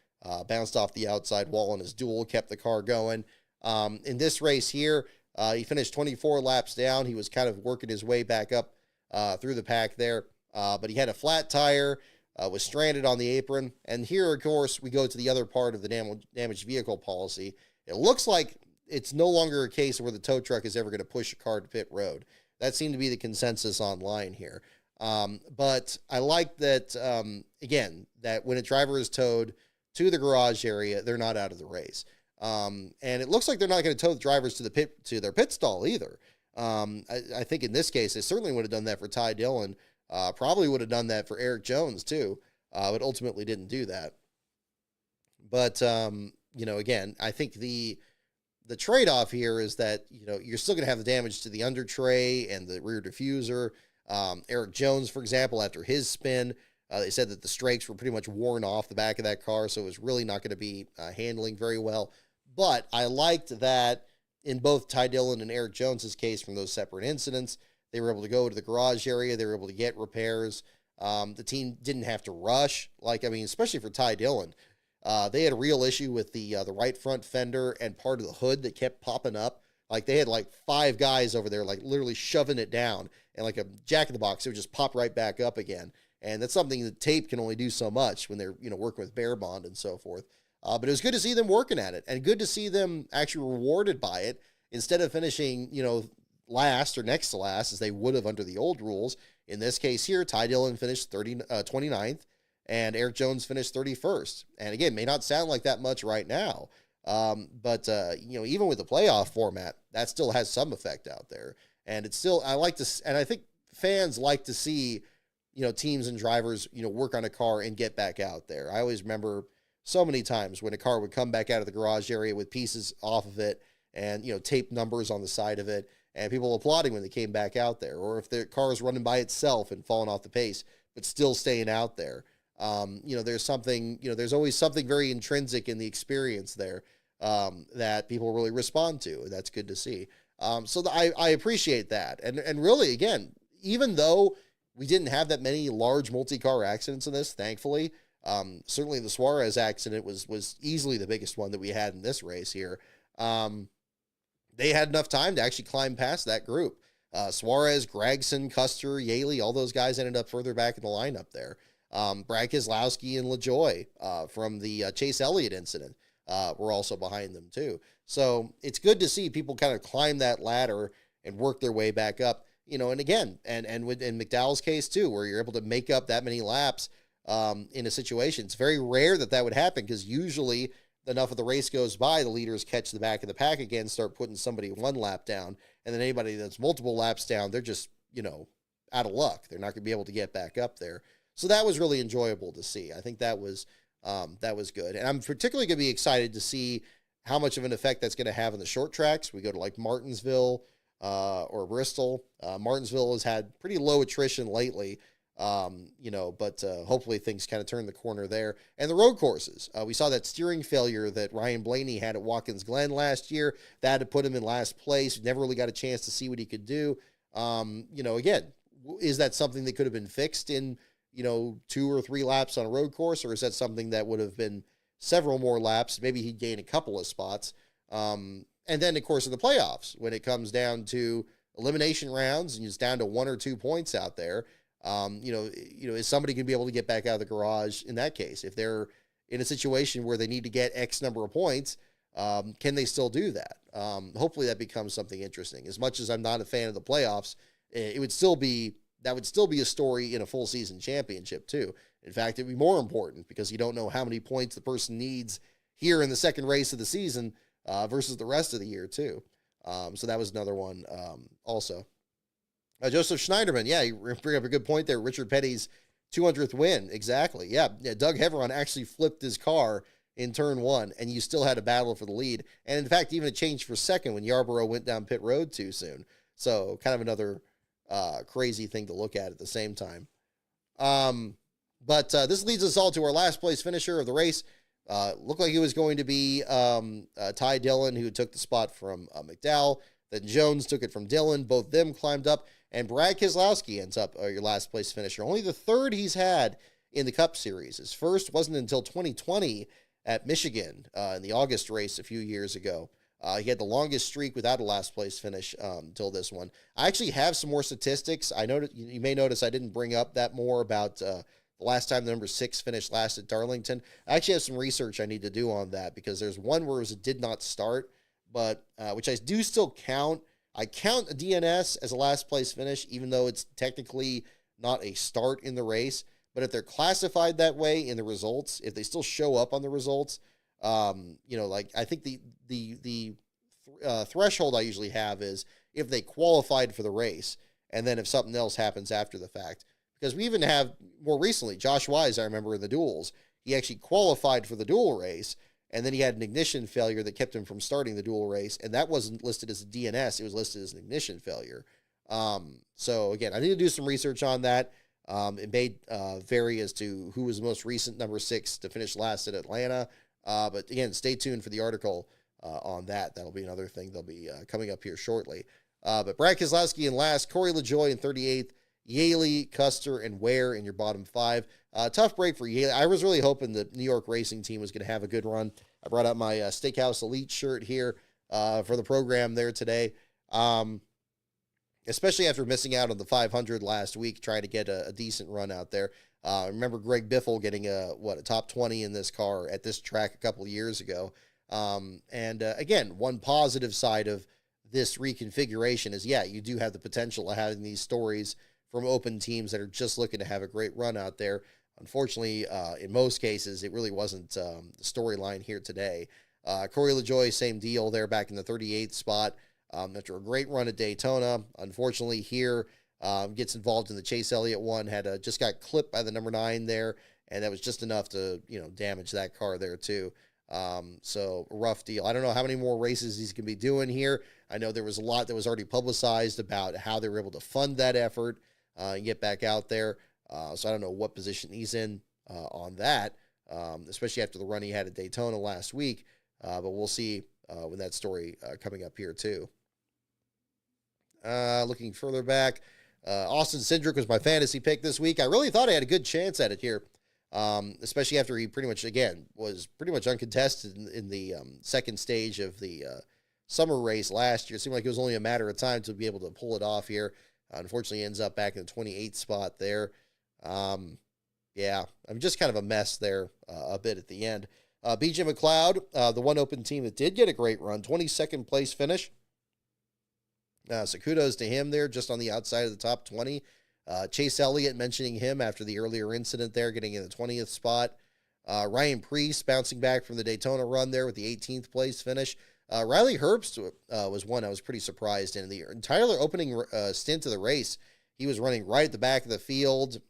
bounced off the outside wall in his duel, kept the car going. In this race here, he finished 24 laps down. He was kind of working his way back up through the pack there, but he had a flat tire, was stranded on the apron. And here, of course, we go to the other part of the damaged vehicle policy. It looks like it's no longer a case where the tow truck is ever going to push a car to pit road. That seemed to be the consensus online here. But I like that, again, that when a driver is towed to the garage area, they're not out of the race. And it looks like they're not going to tow the drivers to their pit stall either. I think in this case, they certainly would have done that for Ty Dillon. Probably would have done that for Eric Jones too, but ultimately didn't do that. But, again, I think the trade-off here is that, you're still going to have the damage to the under tray and the rear diffuser. Eric Jones, for example, after his spin, they said that the strakes were pretty much worn off the back of that car, so it was really not going to be handling very well. But I liked that in both Ty Dillon and Eric Jones's case from those separate incidents, they were able to go to the garage area. They were able to get repairs. The team didn't have to rush. Especially for Ty Dillon, they had a real issue with the right front fender and part of the hood that kept popping up. They had 5 guys over there, literally shoving it down, and like a jack in the box, it would just pop right back up again. And that's something that tape can only do so much when they're, working with bare bond and so forth. But it was good to see them working at it, and good to see them actually rewarded by it instead of finishing, last or next to last as they would have under the old rules. In this case here, Ty Dillon finished 29th, and Eric Jones finished 31st. And again, may not sound like that much right now, but even with the playoff format, that still has some effect out there. And it's still, and I think fans like to see, teams and drivers, work on a car and get back out there. I always remember so many times when a car would come back out of the garage area with pieces off of it and, tape numbers on the side of it, and people applauding when they came back out there, or if the car is running by itself and falling off the pace, but still staying out there. There's something, there's always something very intrinsic in the experience there that people really respond to. That's good to see. I appreciate that. And really, again, even though we didn't have that many large multi-car accidents in this, thankfully, certainly the Suarez accident was easily the biggest one that we had in this race here. They had enough time to actually climb past that group. Suarez, Gregson, Custer, Yaley, all those guys ended up further back in the lineup there. Brad Keselowski and LaJoie from the Chase Elliott incident were also behind them too. So it's good to see people kind of climb that ladder and work their way back up, and again, and in McDowell's case too, where you're able to make up that many laps in a situation. It's very rare that would happen, because usually enough of the race goes by, the leaders catch the back of the pack again, start putting somebody one lap down, and then anybody that's multiple laps down, they're just, out of luck. They're not going to be able to get back up there. So that was really enjoyable to see. I think that was good. And I'm particularly going to be excited to see how much of an effect that's going to have on the short tracks. We go to like Martinsville or Bristol. Martinsville has had pretty low attrition lately, but hopefully things kind of turn the corner there. And the road courses, we saw that steering failure that Ryan Blaney had at Watkins Glen last year. That had put him in last place. Never really got a chance to see what he could do. Again, is that something that could have been fixed in, 2 or 3 laps on a road course, or is that something that would have been several more laps? Maybe he'd gain a couple of spots. And then, of course, in the playoffs, when it comes down to elimination rounds and it's down to 1 or 2 points out there, is somebody going to be able to get back out of the garage in that case? If they're in a situation where they need to get X number of points, can they still do that? Hopefully that becomes something interesting. As much as I'm not a fan of the playoffs, that would still be a story in a full season championship too. In fact, it'd be more important, because you don't know how many points the person needs here in the second race of the season versus the rest of the year too. So that was another one also. Joseph Schneiderman, yeah, you bring up a good point there. Richard Petty's 200th win, exactly. Yeah, Doug Heveron actually flipped his car in turn 1, and you still had a battle for the lead. And in fact, even a change for second when Yarborough went down pit road too soon. So kind of another crazy thing to look at the same time. But this leads us all to our last place finisher of the race. Looked like it was going to be Ty Dillon, who took the spot from McDowell. Then Jones took it from Dillon. Both them climbed up. And Brad Keselowski ends up your last place finisher. Only the third he's had in the Cup Series. His first wasn't until 2020 at Michigan in the August race a few years ago. He had the longest streak without a last place finish until this one. I actually have some more statistics. I know you may notice I didn't bring up that more about the last time the number 6 finished last at Darlington. I actually have some research I need to do on that, because there's one where it did not start, but which I do still count. I count a DNS as a last place finish, even though it's technically not a start in the race. But if they're classified that way in the results, if they still show up on the results, I think the threshold I usually have is if they qualified for the race, and then if something else happens after the fact. Because we even have more recently, Josh Wise, I remember in the duels, he actually qualified for the dual race, and then he had an ignition failure that kept him from starting the dual race, and that wasn't listed as a DNS, it was listed as an ignition failure. So again, I need to do some research on that. It may vary as to who was the most recent number 6 to finish last at Atlanta. But again, stay tuned for the article on that. That'll be another thing that'll be coming up here shortly. But Brad Keselowski in last, Corey LaJoie in 38th, Yaley, Custer, and Ware in your bottom 5. Tough break for Yaley. I was really hoping the New York racing team was going to have a good run. I brought out my Steakhouse Elite shirt here for the program there today. Especially after missing out on the 500 last week, trying to get a decent run out there. I remember Greg Biffle getting a top 20 in this car at this track a couple of years ago. Again, one positive side of this reconfiguration is, you do have the potential of having these stories from open teams that are just looking to have a great run out there. Unfortunately, in most cases, it really wasn't the storyline here today. Corey LaJoie, same deal there back in the 38th spot after a great run at Daytona. Unfortunately, here gets involved in the Chase Elliott one, just got clipped by the number 9 there, and that was just enough to damage that car there too. So a rough deal. I don't know how many more races he's going to be doing here. I know there was a lot that was already publicized about how they were able to fund that effort and get back out there. So I don't know what position he's in on that, especially after the run he had at Daytona last week. But we'll see when that story coming up here too. Looking further back, Austin Cindric was my fantasy pick this week. I really thought I had a good chance at it here, especially after he pretty much, again, was pretty much uncontested in the second stage of the summer race last year. It seemed like it was only a matter of time to be able to pull it off here. Unfortunately, ends up back in the 28th spot there. Yeah, I'm just kind of a mess there a bit at the end. BJ McLeod, the one open team that did get a great run, 22nd place finish. So kudos to him there, just on the outside of the top 20. Chase Elliott, mentioning him after the earlier incident there, getting in the 20th spot. Ryan Preece bouncing back from the Daytona run there with the 18th place finish. Riley Herbst was one I was pretty surprised in. The entire opening stint of the race, he was running right at the back of the field.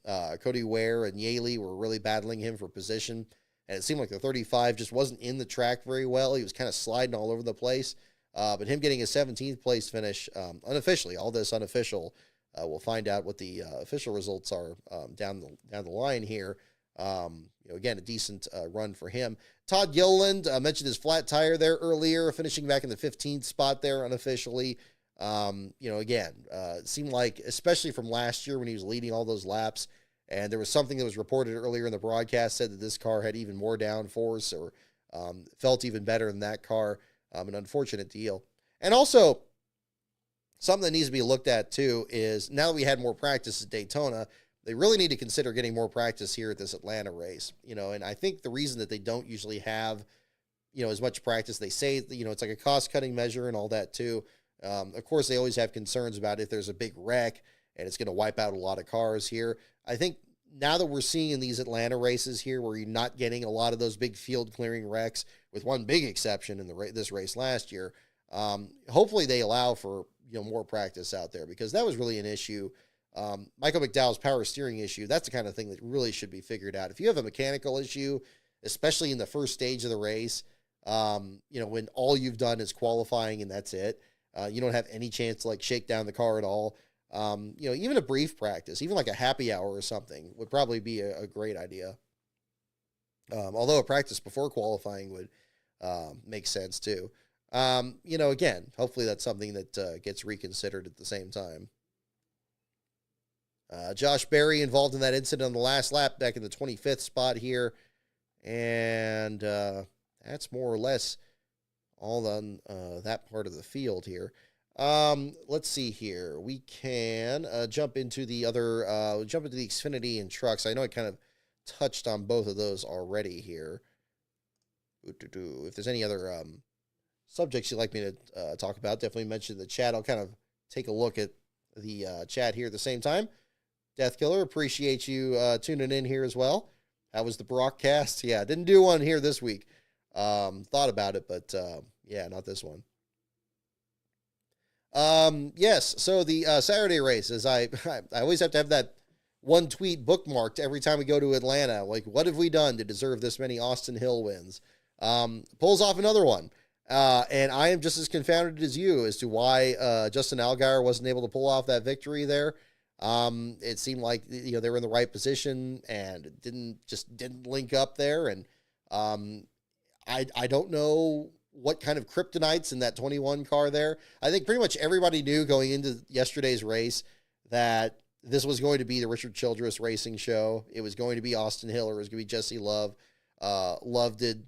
Cody Ware and Yaley were really battling him for position, and it seemed like the 35 just wasn't in the track very well. He was kind of sliding all over the place. But him getting a 17th place finish, unofficially, all this unofficial, we'll find out what the official results are down the line here. Again, a decent run for him. Todd Gilliland, mentioned his flat tire there earlier, finishing back in the 15th spot there unofficially. Again, it seemed like, especially from last year when he was leading all those laps, and there was something that was reported earlier in the broadcast said that this car had even more downforce or felt even better than that car. An unfortunate deal. And also, something that needs to be looked at too is, now that we had more practice at Daytona, they really need to consider getting more practice here at this Atlanta race. And I think the reason that they don't usually have, as much practice, they say, it's like a cost-cutting measure and all that too. Of course, they always have concerns about if there's a big wreck and it's going to wipe out a lot of cars here. I think now that we're seeing in these Atlanta races here where you're not getting a lot of those big field-clearing wrecks, with one big exception in this race last year, hopefully they allow for more practice out there, because that was really an issue. Michael McDowell's power steering issue, that's the kind of thing that really should be figured out. If you have a mechanical issue, especially in the first stage of the race, when all you've done is qualifying and that's it, you don't have any chance to shake down the car at all. Even a brief practice, even like a happy hour or something, would probably be a great idea. Although a practice before qualifying would make sense too. Again, hopefully that's something that gets reconsidered at the same time. Josh Berry involved in that incident on the last lap back in the 25th spot here. And that's more or less all on that part of the field here. Let's see here. We can jump into the Xfinity and trucks. I know I kind of touched on both of those already here. If there's any other subjects you'd like me to talk about, definitely mention in the chat. I'll kind of take a look at the chat here at the same time. Death Killer, appreciate you tuning in here as well. How was the broadcast? Yeah, didn't do one here this week. Thought about it, but yeah, not this one. Yes, so the Saturday races, I always have to have that one tweet bookmarked every time we go to Atlanta. Like, what have we done to deserve this many Austin Hill wins? Pulls off another one. And I am just as confounded as you as to why Justin Allgaier wasn't able to pull off that victory there. It seemed like they were in the right position and didn't link up there. And I don't know what kind of kryptonites in that 21 car there. I think pretty much everybody knew going into yesterday's race that this was going to be the Richard Childress racing show. It was going to be Austin Hill, or it was going to be Jesse Love. Love did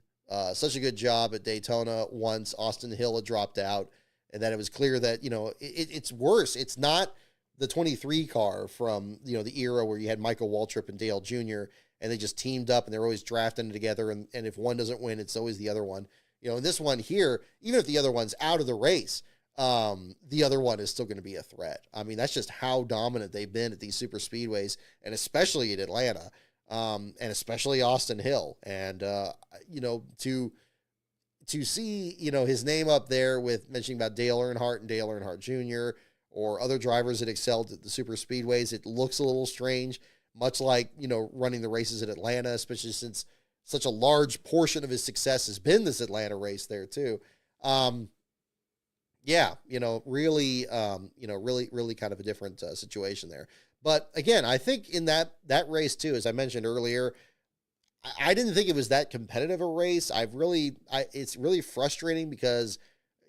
such a good job at Daytona once Austin Hill had dropped out, and that it was clear that, it's worse. It's not the 23 car from, the era where you had Michael Waltrip and Dale Jr., and they just teamed up and they're always drafting together. And if one doesn't win, it's always the other one. In this one here, even if the other one's out of the race, the other one is still going to be a threat. I mean, that's just how dominant they've been at these super speedways, and especially at Atlanta, and especially Austin Hill. And to see his name up there with mentioning about Dale Earnhardt and Dale Earnhardt Jr. or other drivers that excelled at the super speedways, it looks a little strange. Much like running the races at Atlanta, especially since such a large portion of his success has been this Atlanta race there too. Yeah, really kind of a different situation there. But again, I think in that race too, as I mentioned earlier, I didn't think it was that competitive a race. It's really frustrating because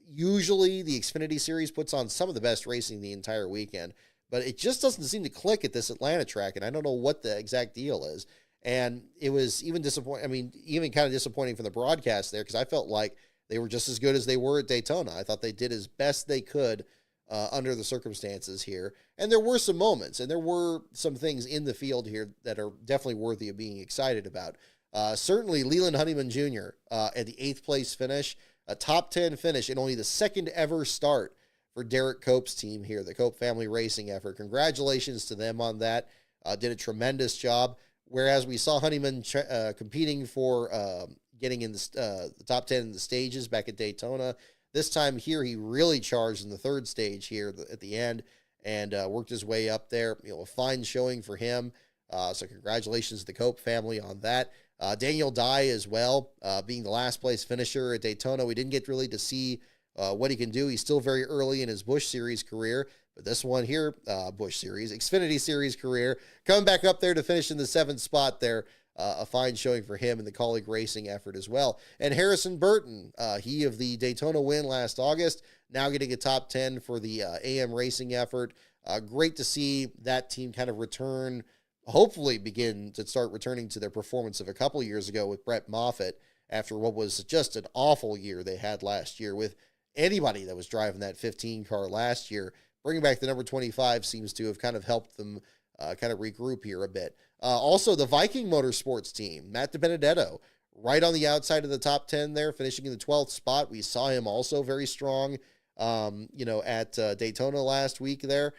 usually the Xfinity Series puts on some of the best racing the entire weekend, but it just doesn't seem to click at this Atlanta track, and I don't know what the exact deal is. And it was even disappointing. I mean, even kind of disappointing from the broadcast there, because I felt like they were just as good as they were at Daytona. I thought they did as best they could under the circumstances here. And there were some moments, and there were some things in the field here that are definitely worthy of being excited about. Certainly, Leland Honeyman Jr. At the 8th place finish, a top 10 finish, and only the second ever start for Derek Cope's team here, the Cope Family Racing effort. Congratulations to them on that. Did a tremendous job. Whereas we saw Honeyman competing for getting in the top 10 in the stages back at Daytona. This time here, he really charged in the 3rd stage here at the end and worked his way up there. A fine showing for him. So congratulations to the Cope family on that. Daniel Dye as well, being the last place finisher at Daytona. We didn't get really to see what he can do. He's still very early in his Busch Series career, but this one here, Busch Series, Xfinity Series career, coming back up there to finish in the 7th spot there. A fine showing for him in the colleague racing effort as well. And Harrison Burton, he of the Daytona win last August, now getting a top 10 for the AM racing effort. Great to see that team kind of return, hopefully begin to start returning to their performance of a couple years ago with Brett Moffitt after what was just an awful year they had last year with anybody that was driving that 15 car last year. Bringing back the number 25 seems to have kind of helped them kind of regroup here a bit. Also, the Viking Motorsports team, Matt DiBenedetto, right on the outside of the top 10 there, finishing in the 12th spot. We saw him also very strong, at Daytona last week there.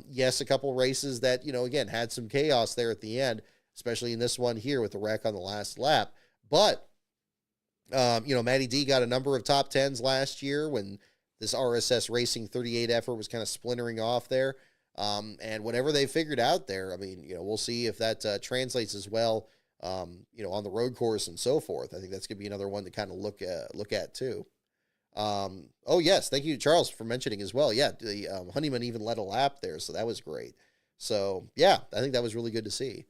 Yes, a couple races that, again, had some chaos there at the end, especially in this one here with the wreck on the last lap. But, Matty D got a number of top 10s last year when this RSS Racing 38 effort was kind of splintering off there. And whatever they figured out there, I mean, we'll see if that translates as well, on the road course and so forth. I think that's going to be another one to kind of look at too. Oh yes, thank you, Charles, for mentioning as well. Yeah, the Honeyman even led a lap there, so that was great. So yeah, I think that was really good to see.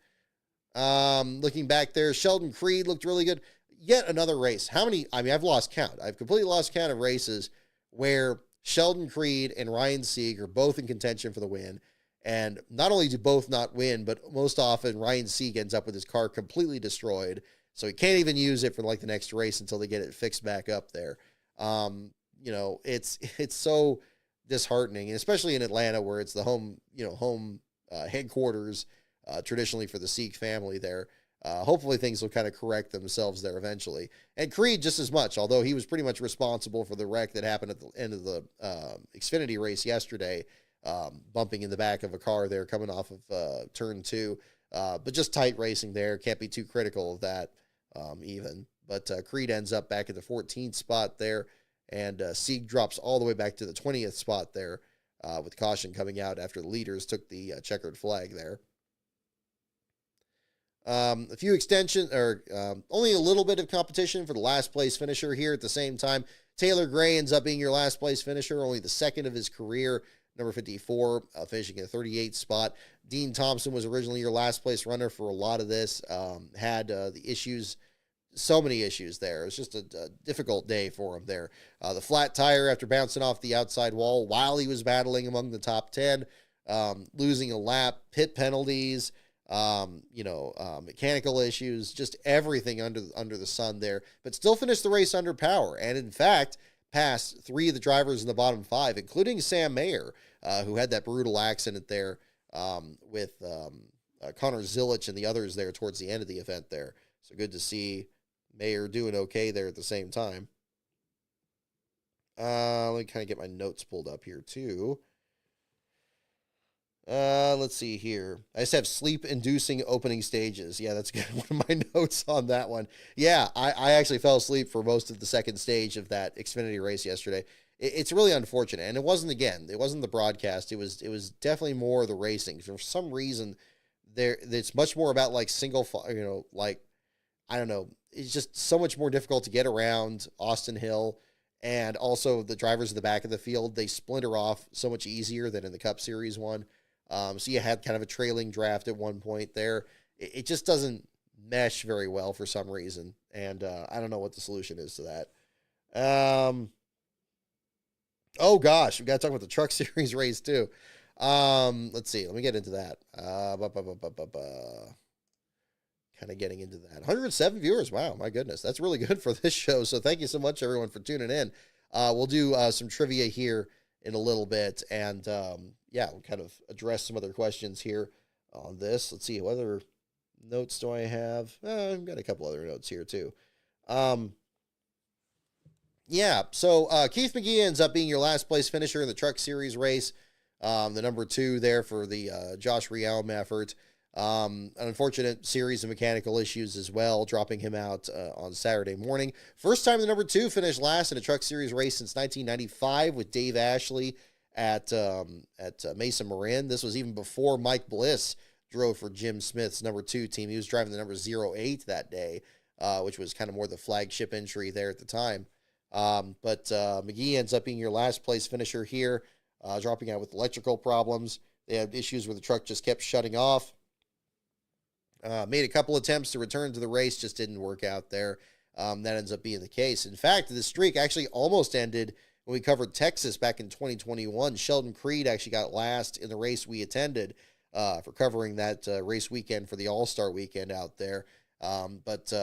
Looking back there, Sheldon Creed looked really good. Yet another race. How many? I mean, I've lost count. I've completely lost count of races where Sheldon Creed and Ryan Sieg are both in contention for the win. And not only do both not win, but most often Ryan Sieg ends up with his car completely destroyed. So he can't even use it for like the next race until they get it fixed back up there. It's so disheartening, and especially in Atlanta where it's the home headquarters traditionally for the Sieg family there. Hopefully things will kind of correct themselves there eventually. And Creed just as much, although he was pretty much responsible for the wreck that happened at the end of the Xfinity race yesterday, bumping in the back of a car there coming off of turn 2. But just tight racing there. Can't be too critical of that even. But Creed ends up back at the 14th spot there, and Sieg drops all the way back to the 20th spot there with caution coming out after the leaders took the checkered flag there. A few extension or only a little bit of competition for the last place finisher here at the same time. Taylor Gray ends up being your last place finisher, only the second of his career, number 54, finishing in the 38th spot. Dean Thompson was originally your last place runner for a lot of this, had the issues, so many issues there. It was just a difficult day for him there. The flat tire after bouncing off the outside wall while he was battling among the top 10, losing a lap, pit penalties, mechanical issues, just everything under the sun there, but still finished the race under power. And in fact, passed 3 of the drivers in the bottom 5, including Sam Mayer, who had that brutal accident there with Connor Zilich and the others there towards the end of the event there. So good to see Mayer doing okay there at the same time. Let me kind of get my notes pulled up here too. Let's see here. I just have sleep-inducing opening stages. Yeah, that's good. One of my notes on that one. Yeah, I actually fell asleep for most of the second stage of that Xfinity race yesterday. It's really unfortunate, and it wasn't the broadcast. It was definitely more the racing. For some reason, it's much more about like like I don't know. It's just so much more difficult to get around Austin Hill, and also the drivers at the back of the field, they splinter off so much easier than in the Cup Series one. So you had kind of a trailing draft at one point there. It just doesn't mesh very well for some reason, and I don't know what the solution is to that. Oh gosh, we got to talk about the Truck Series race too. Let's see. Let me get into that. Kind of getting into that. 107 viewers. Wow, my goodness. That's really good for this show. So thank you so much, everyone, for tuning in. We'll do some trivia here in a little bit. And yeah, we'll kind of address some other questions here on this. Let's see. What other notes do I have? I've got a couple other notes here, too. Yeah, so Keith McGee ends up being your last place finisher in the Truck Series race. The number 2 there for the Josh Rialm effort. An unfortunate series of mechanical issues as well, dropping him out on Saturday morning. First time the number 2 finished last in a Truck Series race since 1995 with Dave Ashley at Mesa Marin. This was even before Mike Bliss drove for Jim Smith's number 2 team. He was driving the number 08 that day, which was kind of more the flagship entry there at the time. But McGee ends up being your last place finisher here, dropping out with electrical problems. They had issues where the truck just kept shutting off. Made a couple attempts to return to the race, just didn't work out there. That ends up being the case. In fact, the streak actually almost ended when we covered Texas back in 2021. Sheldon Creed actually got last in the race we attended for covering that race weekend for the All-Star weekend out there. But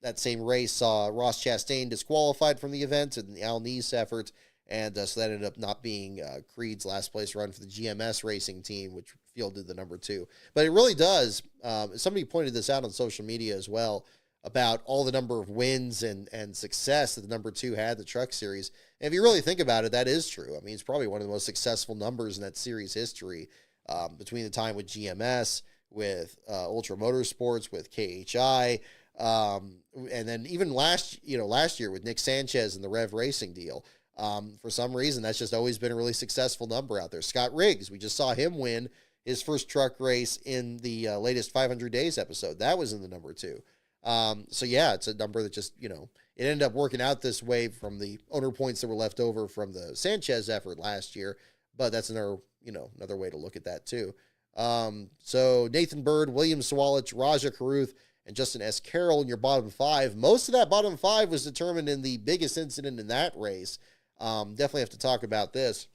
that same race saw Ross Chastain disqualified from the event in the Al Neese effort, and so that ended up not being Creed's last place run for the GMS racing team, which fielded the number 2. But it really does, somebody pointed this out on social media as well, about all the number of wins and success that the number 2 had the Truck Series. And if you really think about it, that is true. I mean, it's probably one of the most successful numbers in that series history, between the time with GMS, with Ultra Motorsports, with KHI, and then even last year with Nick Sanchez and the Rev Racing deal. For some reason, that's just always been a really successful number out there. Scott Riggs, we just saw him win his first truck race in the latest 500 Days episode. That was in the number 2. So yeah, it's a number that just, it ended up working out this way from the owner points that were left over from the Sanchez effort last year. But that's another way to look at that too. So Nathan Bird, William Sawalich, Raja Caruth, and Justin S. Carroll in your bottom 5. Most of that bottom 5 was determined in the biggest incident in that race. Definitely have to talk about this.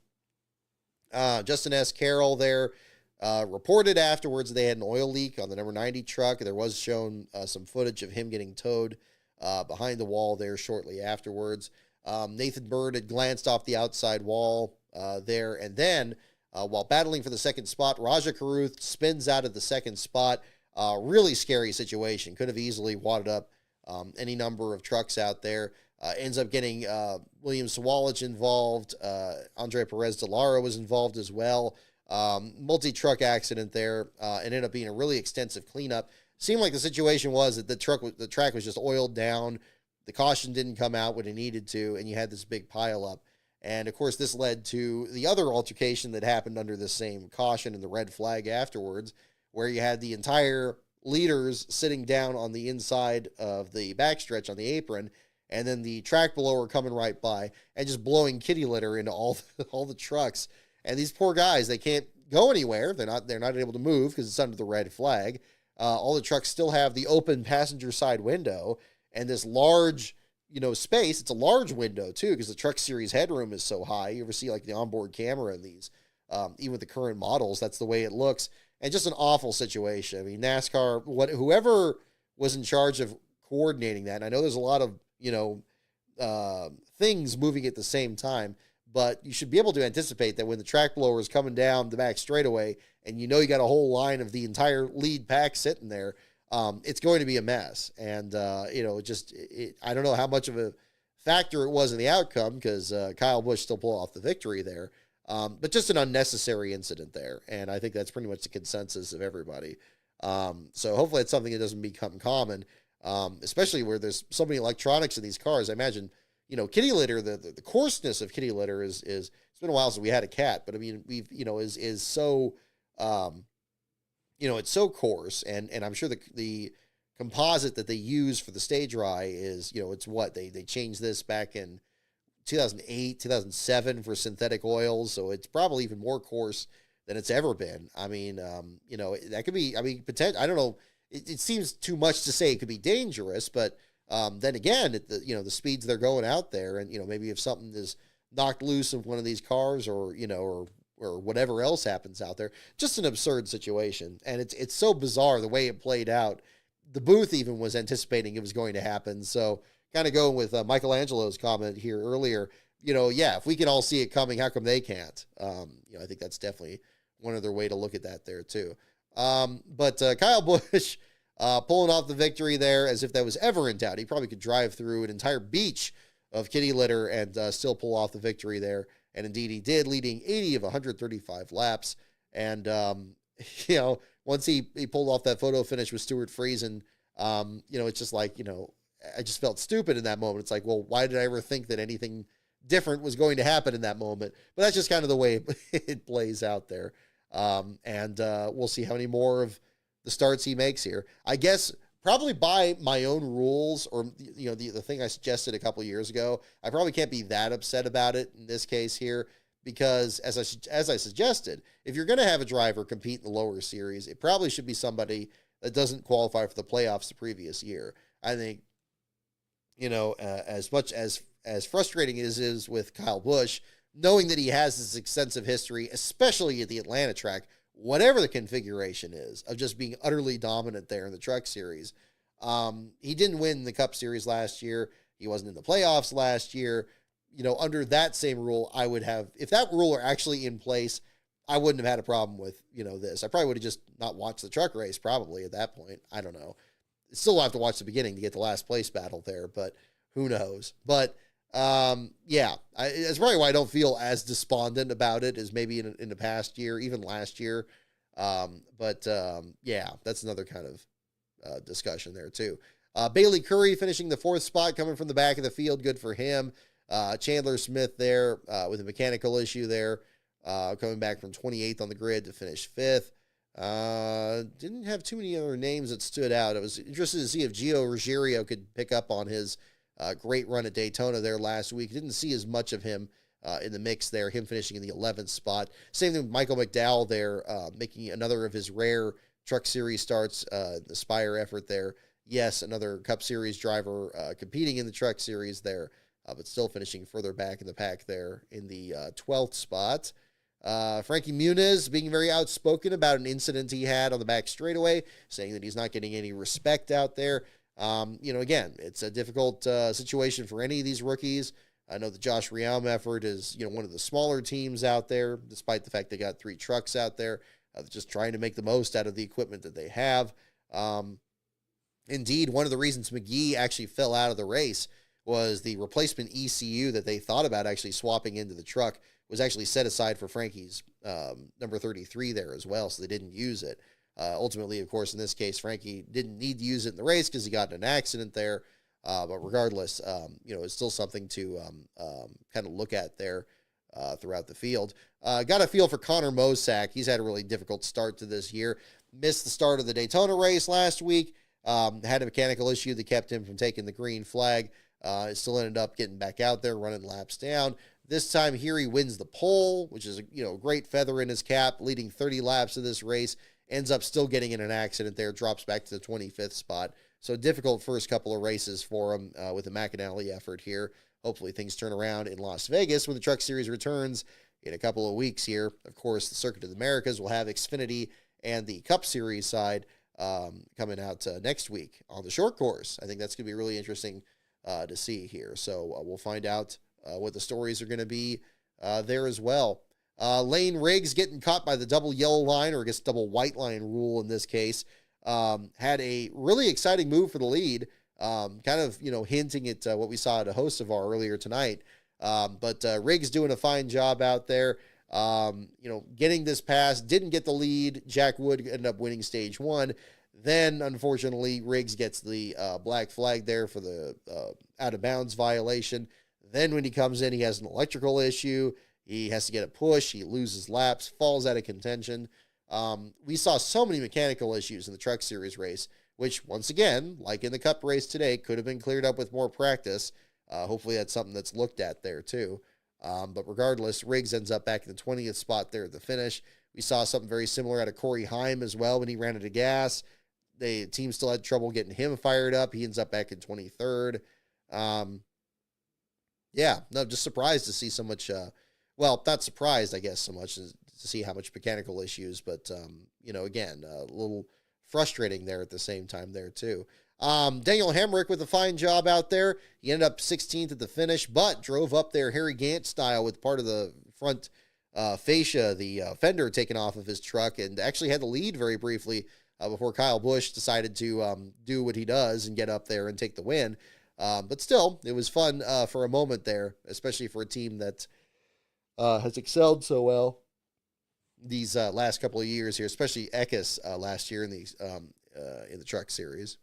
Justin S. Carroll there reported afterwards they had an oil leak on the number 90 truck. There was shown some footage of him getting towed behind the wall there shortly afterwards. Nathan Bird had glanced off the outside wall there, and then while battling for the second spot, Raja Caruth spins out of the second spot. Really scary situation. Could have easily wadded up any number of trucks out there. Ends up getting William Sawalich involved. Andre Perez de Lara was involved as well. Multi-truck accident there. It ended up being a really extensive cleanup. Seemed like the situation was that the track was just oiled down. The caution didn't come out when it needed to, and you had this big pileup. And, of course, this led to the other altercation that happened under the same caution and the red flag afterwards, where you had the entire leaders sitting down on the inside of the backstretch on the apron, and then the track blower coming right by and just blowing kitty litter into all the trucks. And these poor guys, they can't go anywhere. They're not able to move because it's under the red flag. All the trucks still have the open passenger side window and this large, space. It's a large window too because the Truck Series headroom is so high. You ever see like the onboard camera in these, even with the current models, that's the way it looks. And just an awful situation. I mean, NASCAR, whoever was in charge of coordinating that, and I know there's a lot of, things moving at the same time, but you should be able to anticipate that when the track blower is coming down the back straightaway and you got a whole line of the entire lead pack sitting there, it's going to be a mess. And, I don't know how much of factor it was in the outcome because Kyle Busch still pulled off the victory there. But just an unnecessary incident there. And I think that's pretty much the consensus of everybody. So hopefully it's something that doesn't become common, especially where there's so many electronics in these cars. I imagine, kitty litter, the coarseness of kitty litter is it's been a while since we had a cat, but I mean, is so, it's so coarse. And I'm sure the composite that they use for the stage dry is, it's what they changed this back in 2008, 2007 for synthetic oils. So it's probably even more coarse than it's ever been. I mean, that could be, I don't know. It seems too much to say it could be dangerous, but then again, the speeds they're going out there, and, maybe if something is knocked loose of one of these cars or whatever else happens out there, just an absurd situation. And it's so bizarre the way it played out. The booth even was anticipating it was going to happen. So kind of going with Michelangelo's comment here earlier, if we can all see it coming, how come they can't? I think that's definitely one other way to look at that there too. But Kyle Busch pulling off the victory there as if that was ever in doubt. He probably could drive through an entire beach of kitty litter and still pull off the victory there. And indeed he did, leading 80 of 135 laps. And, once he pulled off that photo finish with Stuart Friesen, it's just like, I just felt stupid in that moment. It's like, well, why did I ever think that anything different was going to happen in that moment? But that's just kind of the way it plays out there. And we'll see how many more of the starts he makes here. I guess probably by my own rules, or the thing I suggested a couple of years ago, I probably can't be that upset about it in this case here, because as I suggested, if you're going to have a driver compete in the lower series, it probably should be somebody that doesn't qualify for the playoffs the previous year. I think, as much as frustrating as it is with Kyle Busch, knowing that he has this extensive history, especially at the Atlanta track, whatever the configuration is, of just being utterly dominant there in the Truck Series. He didn't win the Cup Series last year. He wasn't in the playoffs last year. Under that same rule, I would have, if that rule were actually in place, I wouldn't have had a problem with, this. I probably would have just not watched the truck race probably at that point. I don't know. Still have to watch the beginning to get the last place battle there, but who knows? But that's probably why I don't feel as despondent about it as maybe in the past year, even last year. That's another kind of discussion there too. Bailey Curry finishing the 4th spot, coming from the back of the field. Good for him. Chandler Smith there with a mechanical issue there, coming back from 28th on the grid to finish 5th. Didn't have too many other names that stood out. I was interested to see if Gio Ruggiero could pick up on his great run at Daytona there last week. Didn't see as much of him in the mix there, him finishing in the 11th spot. Same thing with Michael McDowell there, making another of his rare Truck Series starts, the Spire effort there. Yes, another Cup Series driver competing in the Truck Series there, but still finishing further back in the pack there in the 12th spot. Frankie Muniz being very outspoken about an incident he had on the back straightaway, saying that he's not getting any respect out there. Again, it's a difficult situation for any of these rookies. I know the Josh Riam effort is, one of the smaller teams out there, despite the fact they got 3 trucks out there, just trying to make the most out of the equipment that they have. Indeed, one of the reasons McGee actually fell out of the race was the replacement ECU that they thought about actually swapping into the truck was actually set aside for Frankie's number 33 there as well, so they didn't use it. Ultimately, of course, in this case, Frankie didn't need to use it in the race because he got in an accident there. But regardless, it's still something to kind of look at there throughout the field. Got a feel for Connor Mosack. He's had a really difficult start to this year. Missed the start of the Daytona race last week. Had a mechanical issue that kept him from taking the green flag. Still ended up getting back out there, running laps down. This time here, he wins the pole, which is a great feather in his cap, leading 30 laps of this race. Ends up still getting in an accident there, drops back to the 25th spot. So difficult first couple of races for him with the McAnally effort here. Hopefully things turn around in Las Vegas when the Truck Series returns in a couple of weeks here. Of course, the Circuit of the Americas will have Xfinity and the Cup Series side coming out next week on the short course. I think that's going to be really interesting to see here. So we'll find out what the stories are going to be there as well. Lane Riggs getting caught by the double yellow line, or I guess double white line rule in this case. Had a really exciting move for the lead. kind of, hinting at what we saw at a Hocevar earlier tonight. But Riggs doing a fine job out there. Getting this pass, didn't get the lead. Jack Wood ended up winning stage one. Then, unfortunately, Riggs gets the black flag there for the out of bounds violation. Then, when he comes in, he has an electrical issue. He has to get a push. He loses laps, falls out of contention. We saw so many mechanical issues in the Truck Series race, which, once again, like in the Cup race today, could have been cleared up with more practice. Hopefully, that's something that's looked at there, too. But regardless, Riggs ends up back in the 20th spot there at the finish. We saw something very similar out of Corey Heim as well when he ran out of gas. The team still had trouble getting him fired up. He ends up back in 23rd. Just surprised to see so much. Not surprised, I guess, so much as to see how much mechanical issues. But, again, a little frustrating there at the same time there, too. Daniel Hemrick with a fine job out there. He ended up 16th at the finish, but drove up there Harry Gant style with part of the front fascia, the fender taken off of his truck, and actually had the lead very briefly before Kyle Busch decided to do what he does and get up there and take the win. But still, it was fun for a moment there, especially for a team that has excelled so well these last couple of years here, especially Eckes last year in the Truck Series.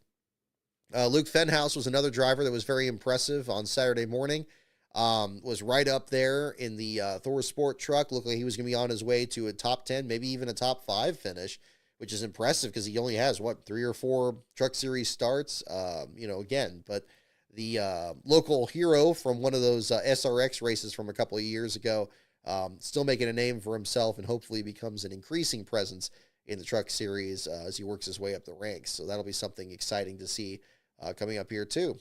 Luke Fenhouse was another driver that was very impressive on Saturday morning. Was right up there in the Thor Sport truck. Looked like he was going to be on his way to a top 10, maybe even a top 5 finish, which is impressive because he only has, 3 or 4 Truck Series starts, but the local hero from one of those SRX races from a couple of years ago, still making a name for himself and hopefully becomes an increasing presence in the Truck Series as he works his way up the ranks. So that'll be something exciting to see coming up here too.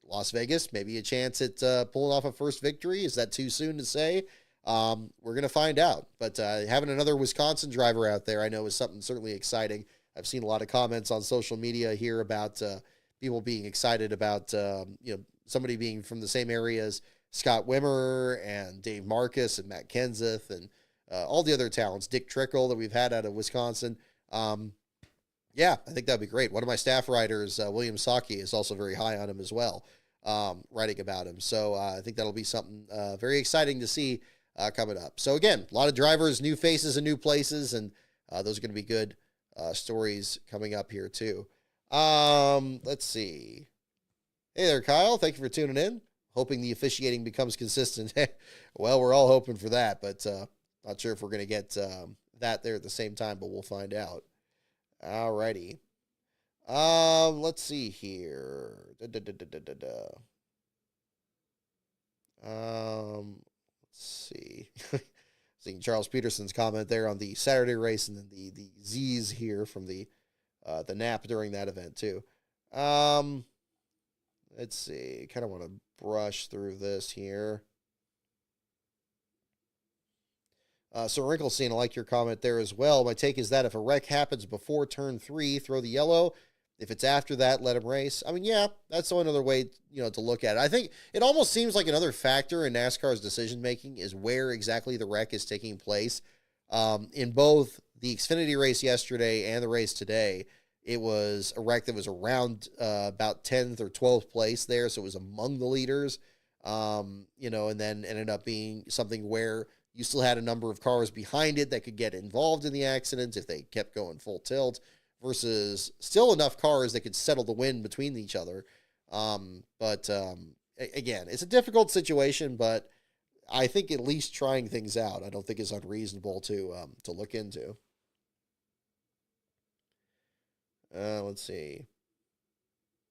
Las Vegas, maybe a chance at pulling off a first victory. Is that too soon to say? We're going to find out. But having another Wisconsin driver out there, I know, is something certainly exciting. I've seen a lot of comments on social media here about people being excited about somebody being from the same area as Scott Wimmer and Dave Marcus and Matt Kenseth and all the other talents, Dick Trickle that we've had out of Wisconsin. I think that'd be great. One of my staff writers, William Saki, is also very high on him as well, writing about him. So I think that'll be something very exciting to see coming up. So again, a lot of drivers, new faces, and new places, and those are going to be good stories coming up here too. Let's see. Hey there, Kyle. Thank you for tuning in. Hoping the officiating becomes consistent. Well, we're all hoping for that, but not sure if we're going to get that there at the same time, but we'll find out. Alrighty. Let's see here. Let's see. Seeing Charles Peterson's comment there on the Saturday race and then the Z's here from the nap during that event too. Let's see. Kind of want to brush through this here. Sir Wrinklestein, I like your comment there as well. My take is that if a wreck happens before turn 3, throw the yellow. If it's after that, let him race. I mean, yeah, that's another way, to look at it. I think it almost seems like another factor in NASCAR's decision-making is where exactly the wreck is taking place. In both the Xfinity race yesterday and the race today, it was a wreck that was around about 10th or 12th place there, so it was among the leaders, and then ended up being something where you still had a number of cars behind it that could get involved in the accident if they kept going full tilt versus still enough cars that could settle the wind between each other. Again, it's a difficult situation, but I think at least trying things out, I don't think is unreasonable to look into. Let's see.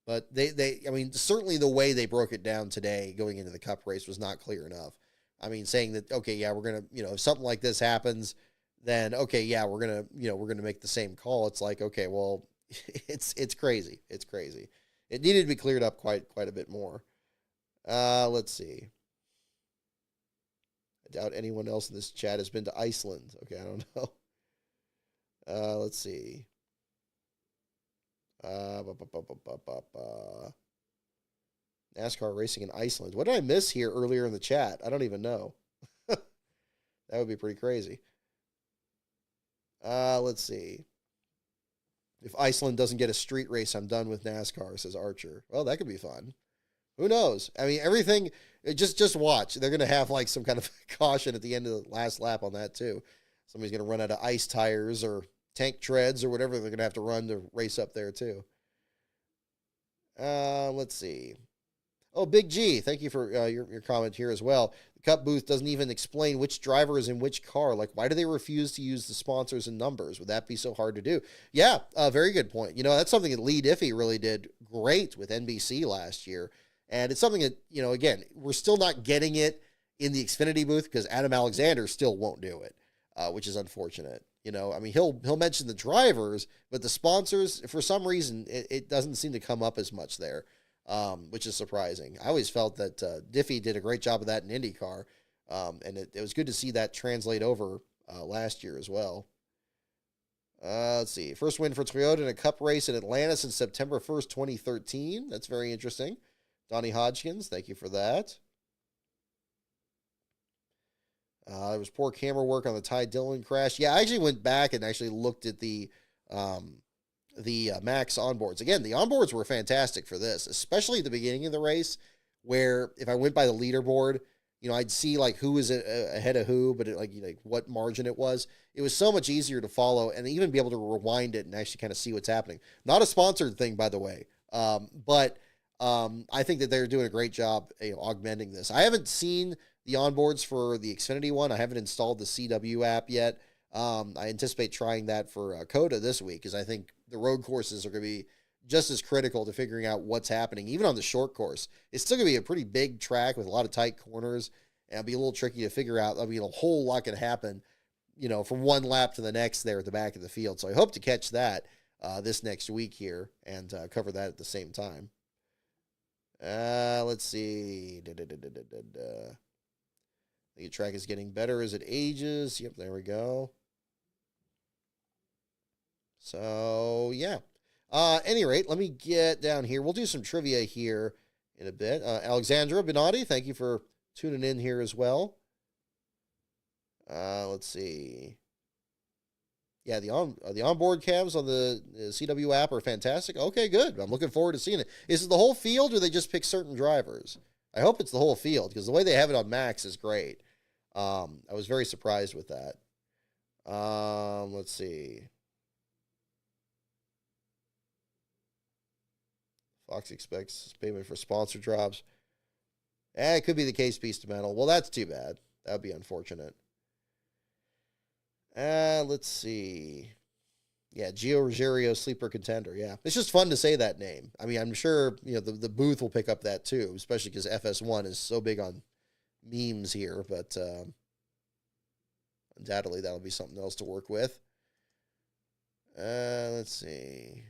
But certainly the way they broke it down today going into the Cup race was not clear enough. I mean, saying that, okay, yeah, we're going to, if something like this happens, then, okay, yeah, we're going to make the same call. It's like, okay, well, it's crazy. It's crazy. It needed to be cleared up quite a bit more. Let's see. I doubt anyone else in this chat has been to Iceland. Okay, I don't know. Let's see. NASCAR racing in Iceland. What did I miss here earlier in the chat? I don't even know. That would be pretty crazy. Let's see. If Iceland doesn't get a street race, I'm done with NASCAR, says Archer. Well, that could be fun. Who knows? I mean, everything. Just watch. They're going to have like some kind of caution at the end of the last lap on that too. Somebody's going to run out of ice tires or tank treads or whatever they're going to have to run to race up there too. Let's see. Oh, Big G, thank you for your comment here as well. The Cup booth doesn't even explain which driver is in which car. Like, why do they refuse to use the sponsors and numbers? Would that be so hard to do? Yeah, very good point. You know, that's something that Lee Diffie really did great with NBC last year. And it's something that, you know, again, we're still not getting it in the Xfinity booth because Adam Alexander still won't do it, which is unfortunate. You know, I mean, he'll mention the drivers, but the sponsors, for some reason, it doesn't seem to come up as much there, which is surprising. I always felt that Diffie did a great job of that in IndyCar, and it was good to see that translate over last year as well. Let's see. First win for Toyota in a Cup race in Atlanta since September 1st, 2013. That's very interesting. Donnie Hodgkins, thank you for that. There was poor camera work on the Ty Dillon crash. Yeah, I actually went back and actually looked at the Max onboards. Again, the onboards were fantastic for this, especially at the beginning of the race, where if I went by the leaderboard, you know, I'd see like who was ahead of who, but like what margin it was. It was so much easier to follow and even be able to rewind it and actually kind of see what's happening. Not a sponsored thing, by the way, but I think that they're doing a great job, augmenting this. I haven't seen the onboards for the Xfinity one. I haven't installed the CW app yet. I anticipate trying that for COTA this week because I think the road courses are going to be just as critical to figuring out what's happening. Even on the short course, it's still going to be a pretty big track with a lot of tight corners, and it'll be a little tricky to figure out. I mean, a whole lot can happen, you know, from one lap to the next there at the back of the field. So I hope to catch that this next week here and cover that at the same time. Let's see. The track is getting better as it ages. Yep, there we go. So, yeah. Any rate, let me get down here. We'll do some trivia here in a bit. Alexandra Benatti, thank you for tuning in here as well. Let's see. Yeah, the onboard cams on the CW app are fantastic. Okay, good. I'm looking forward to seeing it. Is it the whole field or they just pick certain drivers? I hope it's the whole field because the way they have it on Max is great. I was very surprised with that. Let's see. Fox expects payment for sponsor drops. It could be the case piece to metal. Well, that's too bad. That would be unfortunate. Let's see. Yeah, Gio Ruggiero, sleeper contender. Yeah, it's just fun to say that name. I mean, I'm sure the booth will pick up that too, especially because FS1 is so big on memes here. But undoubtedly, that'll be something else to work with. Let's see.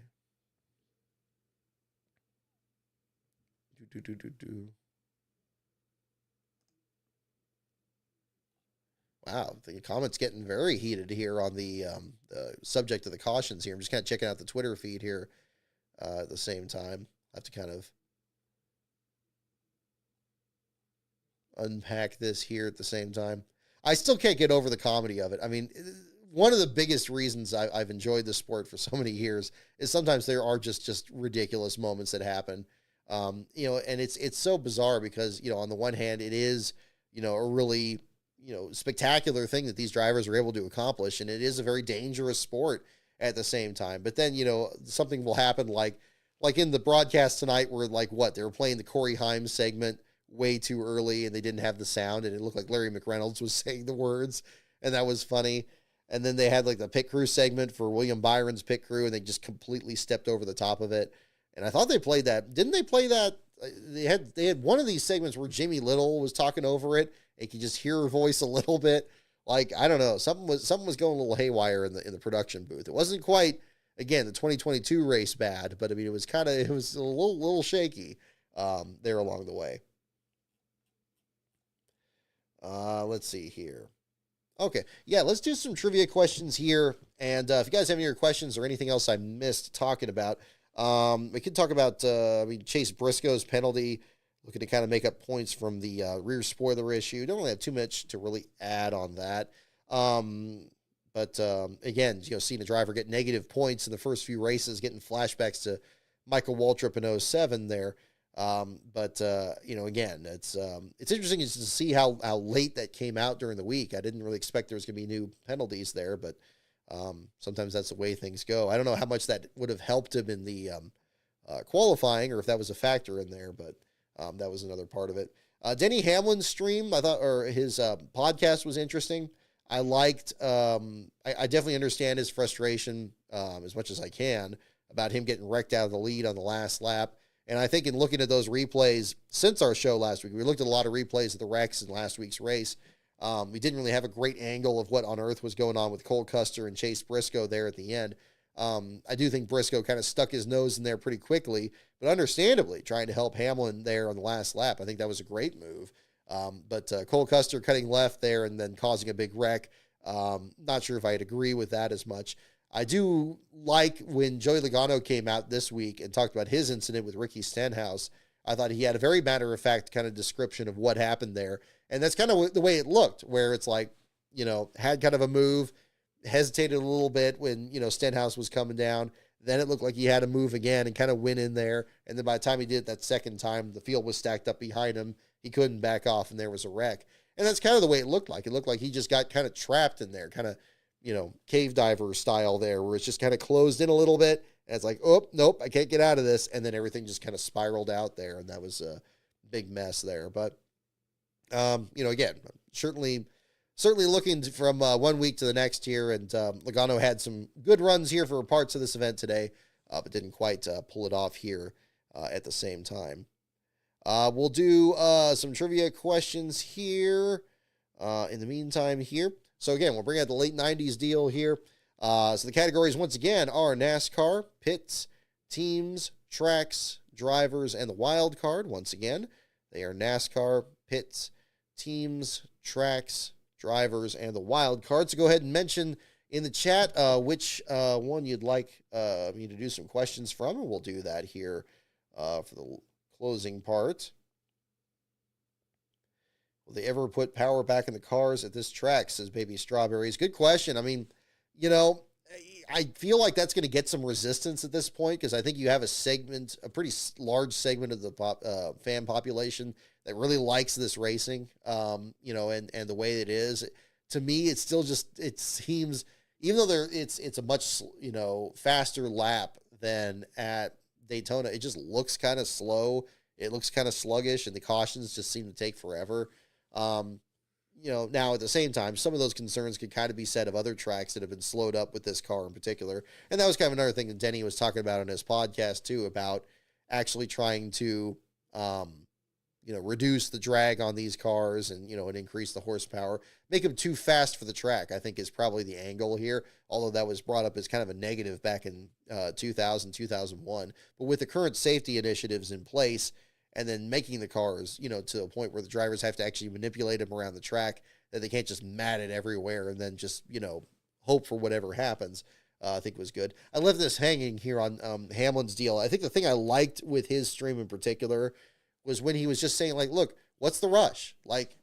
Wow, the comments getting very heated here on the subject of the cautions here. I'm just kind of checking out the Twitter feed here at the same time. I have to kind of unpack this here at the same time. I still can't get over the comedy of it. I mean, one of the biggest reasons I've enjoyed the sport for so many years is sometimes there are just ridiculous moments that happen. And it's so bizarre because, on the one hand, it is, a really, spectacular thing that these drivers are able to accomplish. And it is a very dangerous sport at the same time. But then, something will happen like in the broadcast tonight where they were playing the Corey Himes segment way too early and they didn't have the sound and it looked like Larry McReynolds was saying the words and that was funny. And then they had the pit crew segment for William Byron's pit crew and they just completely stepped over the top of it. And I thought they played that. Didn't they play that? They had one of these segments where Jimmy Little was talking over it. You could just hear her voice a little bit. I don't know. Something was going a little haywire in the production booth. It wasn't quite, again, the 2022 race bad, but I mean it was a little shaky there along the way. Let's see here. Okay, yeah, let's do some trivia questions here. And if you guys have any other questions or anything else I missed talking about, we could talk about Chase Briscoe's penalty, looking to kind of make up points from the rear spoiler issue. Don't really have too much to really add on that. But again, seeing a driver get negative points in the first few races, getting flashbacks to Michael Waltrip in '07 there. Again, it's interesting to see how late that came out during the week. I didn't really expect there was going to be new penalties there, but sometimes that's the way things go. I don't know how much that would have helped him in the qualifying, or if that was a factor in there, but that was another part of it. Denny Hamlin's stream, I thought, or his podcast was interesting. I liked, I definitely understand his frustration as much as I can about him getting wrecked out of the lead on the last lap. And I think in looking at those replays since our show last week, we looked at a lot of replays of the wrecks in last week's race. We didn't really have a great angle of what on earth was going on with Cole Custer and Chase Briscoe there at the end. I do think Briscoe kind of stuck his nose in there pretty quickly, but understandably trying to help Hamlin there on the last lap. I think that was a great move. But Cole Custer cutting left there and then causing a big wreck. Not sure if I'd agree with that as much. I do like when Joey Logano came out this week and talked about his incident with Ricky Stenhouse. I thought he had a very matter-of-fact kind of description of what happened there. And that's kind of the way it looked, where it's like, had kind of a move, hesitated a little bit when, Stenhouse was coming down. Then it looked like he had to move again and kind of went in there. And then by the time he did it that second time, the field was stacked up behind him. He couldn't back off, and there was a wreck. And that's kind of the way it looked like. It looked like he just got kind of trapped in there, kind of, cave diver style there, where it's just kind of closed in a little bit. And it's like, oh, nope, I can't get out of this. And then everything just kind of spiraled out there, and that was a big mess there. But, again, certainly looking from 1 week to the next here. And Logano had some good runs here for parts of this event today, but didn't quite pull it off here at the same time. We'll do some trivia questions here in the meantime here. So again, we'll bring out the late 90s deal here. So the categories once again are NASCAR, pits, teams, tracks, drivers, and the wild card. Once again, they are NASCAR, pits, teams, tracks, drivers, and the wild card. So go ahead and mention in the chat which one you'd like me to do some questions from, and we'll do that here for the closing part. Will they ever put power back in the cars at this track, says Baby Strawberries? Good question. I mean, I feel like that's going to get some resistance at this point, because I think you have a pretty large segment of the fan population that really likes this racing, and the way it is. To me, it's still it seems, even though it's a much, faster lap than at Daytona, it just looks kind of slow. It looks kind of sluggish, and the cautions just seem to take forever. Now at the same time, some of those concerns could kind of be said of other tracks that have been slowed up with this car in particular. And that was kind of another thing that Denny was talking about on his podcast too, about actually trying to, reduce the drag on these cars and, and increase the horsepower, make them too fast for the track, I think is probably the angle here. Although that was brought up as kind of a negative back in 2000, 2001. But with the current safety initiatives in place, and then making the cars, to a point where the drivers have to actually manipulate them around the track, that they can't just mat it everywhere and then just, hope for whatever happens, I think was good. I left this hanging here on Hamlin's deal. I think the thing I liked with his stream in particular was when he was just saying, like, look, what's the rush? Like,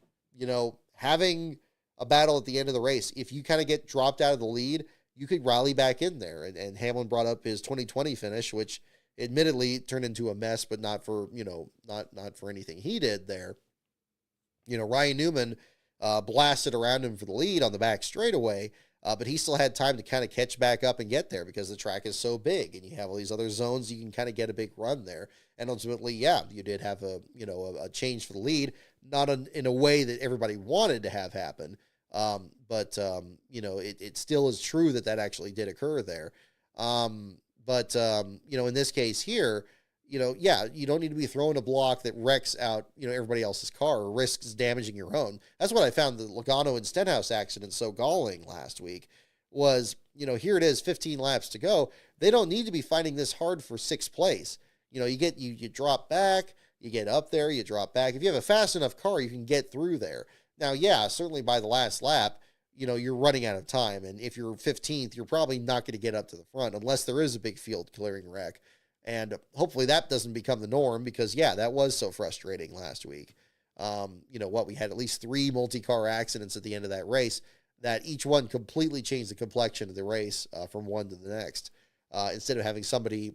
having a battle at the end of the race, if you kind of get dropped out of the lead, you could rally back in there. And Hamlin brought up his 2020 finish, which admittedly turned into a mess, but not for, not for anything he did there. Ryan Newman blasted around him for the lead on the back straightaway, but he still had time to kind of catch back up and get there because the track is so big and you have all these other zones, you can kind of get a big run there. And ultimately, yeah, you did have a change for the lead, not in a way that everybody wanted to have happen. But it still is true that actually did occur there. But in this case here, you don't need to be throwing a block that wrecks out, everybody else's car or risks damaging your own. That's what I found the Logano and Stenhouse accident so galling last week was, here it is, 15 laps to go. They don't need to be fighting this hard for sixth place. You drop back, you get up there, you drop back. If you have a fast enough car, you can get through there. Now, yeah, certainly by the last lap, you're running out of time. And if you're 15th, you're probably not going to get up to the front unless there is a big field clearing wreck. And hopefully that doesn't become the norm because, yeah, that was so frustrating last week. We had at least 3 multi-car accidents at the end of that race. that each one completely changed the complexion of the race from one to the next, instead of having somebody,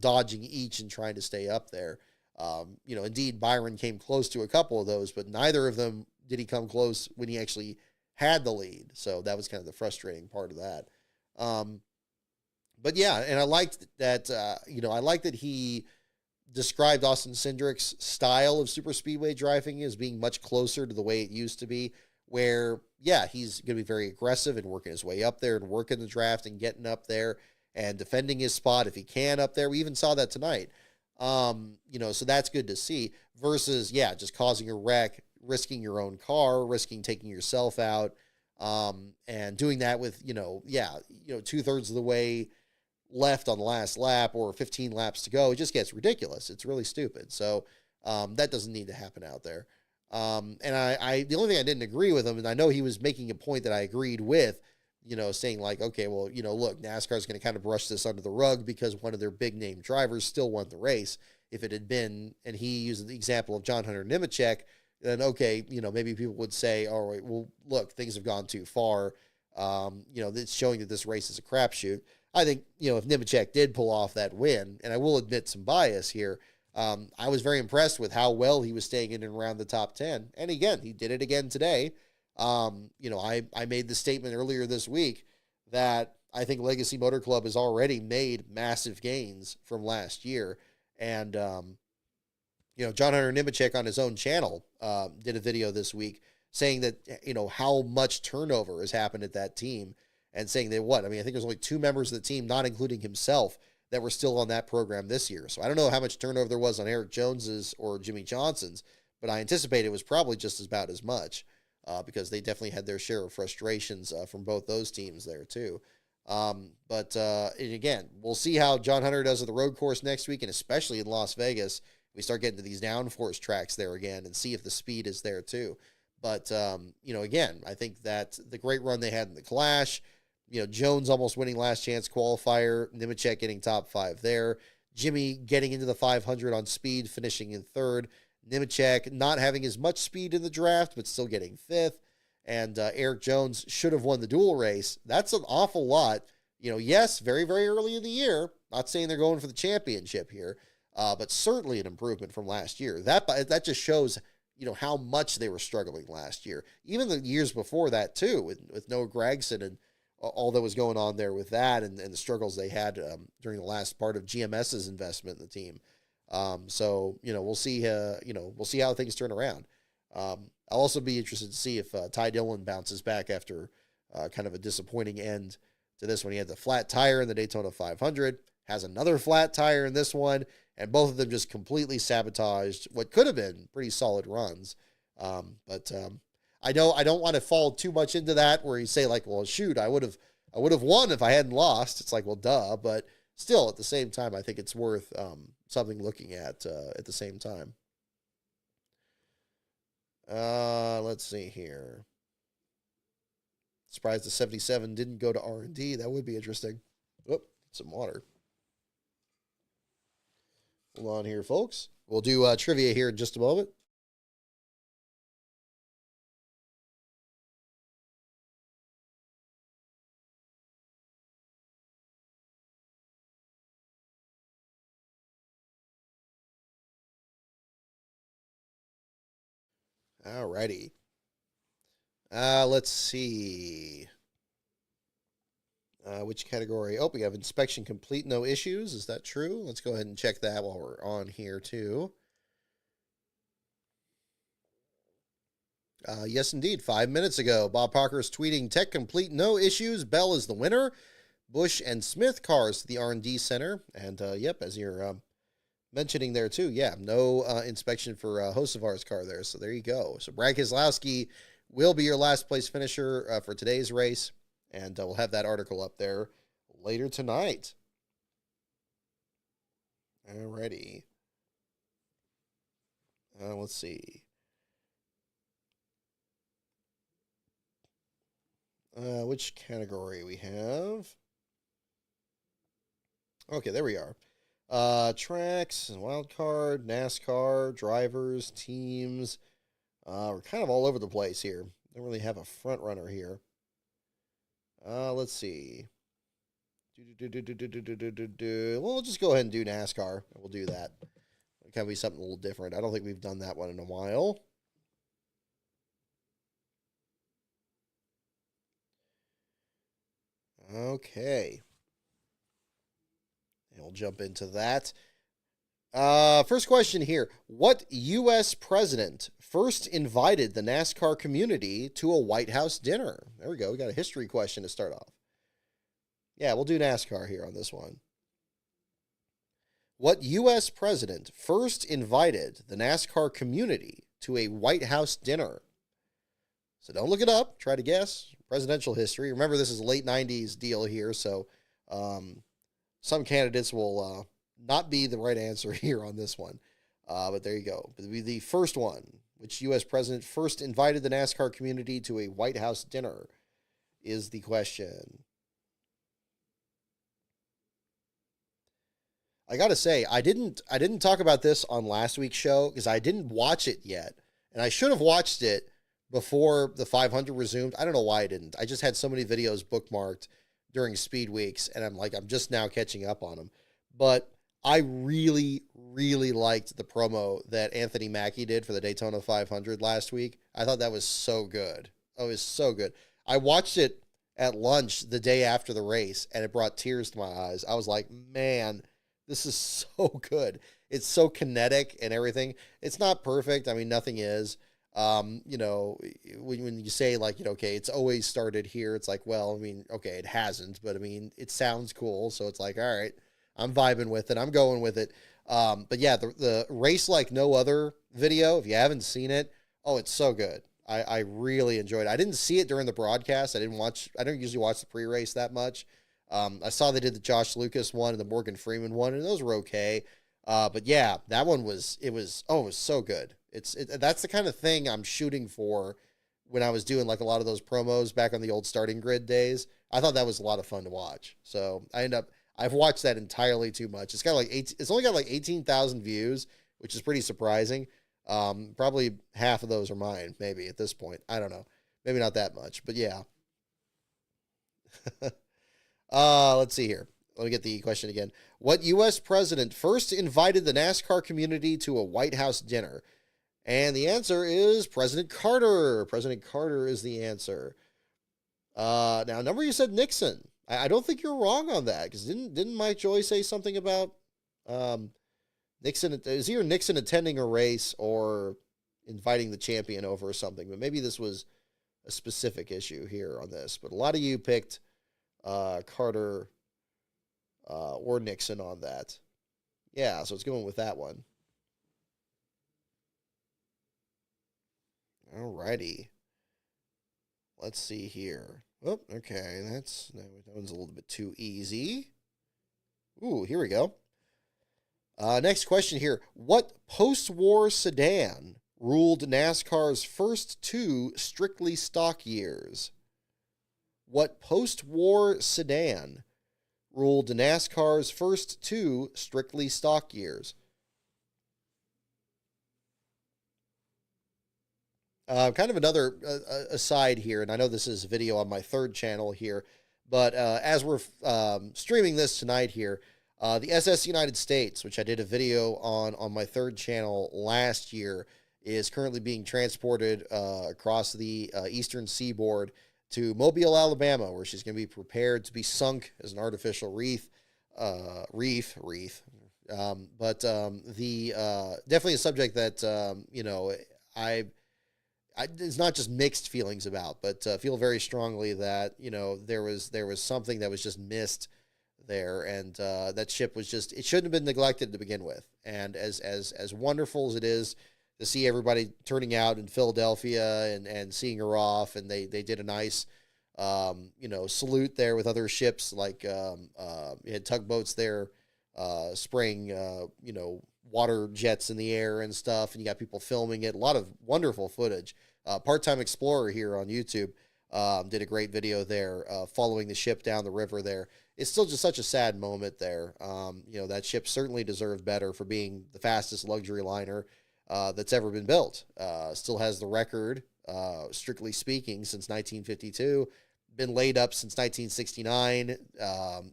dodging each and trying to stay up there. Indeed, Byron came close to a couple of those, but neither of them did he come close when he actually had the lead. So that was kind of the frustrating part of that. But yeah, and I liked that, I like that he described Austin Cindric's style of super speedway driving as being much closer to the way it used to be, where, yeah, he's going to be very aggressive and working his way up there and working the draft and getting up there and defending his spot if he can up there. We even saw that tonight. So that's good to see versus, yeah, just causing a wreck, risking your own car, risking taking yourself out, and doing that with, 2/3 of the way left on the last lap or 15 laps to go. It just gets ridiculous. It's really stupid. So, that doesn't need to happen out there. And the only thing I didn't agree with him, and I know he was making a point that I agreed with, saying like, okay, well, look, NASCAR is going to kind of brush this under the rug because one of their big name drivers still won the race. If it had been, and he used the example of John Hunter Nemechek, then okay, maybe people would say, all right, well, look, things have gone too far. It's showing that this race is a crapshoot. I think, if Nemechek did pull off that win, and I will admit some bias here, I was very impressed with how well he was staying in and around the top 10. And again, he did it again today. I made the statement earlier this week that I think Legacy Motor Club has already made massive gains from last year. And, John Hunter Nemechek on his own channel did a video this week saying that, how much turnover has happened at that team and saying that I think there's only 2 members of the team, not including himself, that were still on that program this year. So I don't know how much turnover there was on Eric Jones's or Jimmy Johnson's, but I anticipate it was probably just about as much. Because they definitely had their share of frustrations from both those teams there too. But again, we'll see how John Hunter does at the road course next week, and especially in Las Vegas, we start getting to these downforce tracks there again and see if the speed is there too. But, again, I think that the great run they had in the Clash, Jones almost winning last chance qualifier, Nemechek getting top 5 there, Jimmy getting into the 500 on speed, finishing in 3rd, Nemechek not having as much speed in the draft, but still getting 5th. And Eric Jones should have won the dual race. That's an awful lot. Yes, very, very early in the year. Not saying they're going for the championship here, but certainly an improvement from last year. That just shows, how much they were struggling last year. Even the years before that, too, with Noah Gragson and all that was going on there with that and the struggles they had during the last part of GMS's investment in the team. So, we'll see, we'll see how things turn around. I'll also be interested to see if Ty Dillon bounces back after kind of a disappointing end to this one. He had the flat tire in the Daytona 500, has another flat tire in this one, and both of them just completely sabotaged what could have been pretty solid runs. But I don't want to fall too much into that where you say like, well, shoot, I would have won if I hadn't lost. It's like, well, duh, but still at the same time, I think it's worth something looking at the same time. Let's see here. Surprised the 77 didn't go to R&D. That would be interesting. Oh, some water. Hold on here, folks. We'll do trivia here in just a moment. Alrighty. Let's see. Which category? Oh, we have inspection complete, no issues. Is that true? Let's go ahead and check that while we're on here, too. Yes, indeed. 5 minutes ago, Bob Parker's tweeting, tech complete, no issues. Bell is the winner. Bush and Smith cars to the R&D center. And, yep, as you're mentioning there, too, yeah, no inspection for Hocevar's car there. So there you go. So Brad Keselowski will be your last place finisher for today's race. And we'll have that article up there later tonight. Alrighty. Let's see. Which category we have? Okay, there we are. Tracks, wild card, NASCAR, drivers, teams. We're kind of all over the place here. Don't really have a front runner here. Let's see. Well, we'll just go ahead and do NASCAR. We'll do that. It can be something a little different. I don't think we've done that one in a while. Okay. And we'll jump into that. First question here. What U.S. president first invited the NASCAR community to a White House dinner? There we go. We got a history question to start off. Yeah, we'll do NASCAR here on this one. What U.S. president first invited the NASCAR community to a White House dinner? So don't look it up. Try to guess. Presidential history. Remember, this is a late 90s deal here, so some candidates will not be the right answer here on this one. But there you go. It'll be the first one. Which U.S. president first invited the NASCAR community to a White House dinner is the question. I gotta say, I didn't talk about this on last week's show because I didn't watch it yet, and I should have watched it before the 500 resumed. I don't know why I didn't. I just had so many videos bookmarked during speed weeks, and I'm just now catching up on them. But I really, really liked the promo that Anthony Mackie did for the Daytona 500 last week. I thought that was so good. Oh, it was so good. I watched it at lunch the day after the race, and it brought tears to my eyes. I was like, man, this is so good. It's so kinetic and everything. It's not perfect. I mean, nothing is. You know, when you say like, you know, okay, it's always started here. It's like, well, I mean, okay, it hasn't, but I mean, it sounds cool. So it's like, all right, I'm vibing with it. I'm going with it. But yeah, the race like no other video, if you haven't seen it, oh, it's so good. I really enjoyed it. I didn't see it during the broadcast. I don't usually watch the pre-race that much. I saw they did the Josh Lucas one and the Morgan Freeman one, and those were okay. But yeah, that one it was so good. That's the kind of thing I'm shooting for when I was doing like a lot of those promos back on the old starting grid days. I thought that was a lot of fun to watch. So I've watched that entirely too much. It's only got like 18,000 views, which is pretty surprising. Probably half of those are mine, maybe at this point. I don't know. Maybe not that much, but yeah. Let's see here. Let me get the question again. What U.S. president first invited the NASCAR community to a White House dinner? And the answer is President Carter. President Carter is the answer. Now, number you said Nixon. I don't think you're wrong on that because didn't Mike Joy say something about Nixon? Is either Nixon attending a race or inviting the champion over or something? But maybe this was a specific issue here on this. But a lot of you picked Carter or Nixon on that. Yeah, so it's going with that one. Alrighty. Let's see here. Oh, okay. That one's a little bit too easy. Ooh, here we go. Next question here. What post-war sedan ruled NASCAR's first two strictly stock years? What post-war sedan ruled NASCAR's first two strictly stock years? Kind of another aside here, and I know this is a video on my third channel here, but as we're streaming this tonight here, the SS United States, which I did a video on my third channel last year, is currently being transported across the eastern seaboard to Mobile, Alabama, where she's going to be prepared to be sunk as an artificial reef. But definitely a subject that it's not just mixed feelings about, but feel very strongly that there was something that was just missed there, and that ship was it shouldn't have been neglected to begin with. And as wonderful as it is to see everybody turning out in Philadelphia and seeing her off, and they did a nice salute there with other ships, like you had tugboats there spraying water jets in the air and stuff, and you got people filming it. A lot of wonderful footage. Part-Time Explorer here on YouTube did a great video there following the ship down the river there. It's still just such a sad moment there. That ship certainly deserved better for being the fastest luxury liner that's ever been built. Still has the record, strictly speaking, since 1952, been laid up since 1969.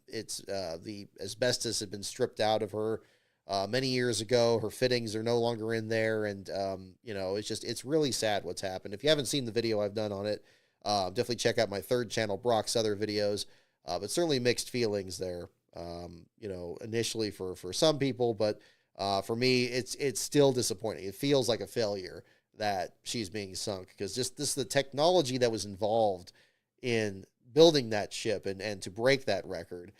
It's the asbestos had been stripped out of her many years ago. Her fittings are no longer in there, and it's really sad what's happened. If you haven't seen the video I've done on it, definitely check out my third channel, Brock's other videos. But certainly mixed feelings there. Initially for some people, but for me, it's still disappointing. It feels like a failure that she's being sunk, because just this the technology that was involved in building that ship and to break that record.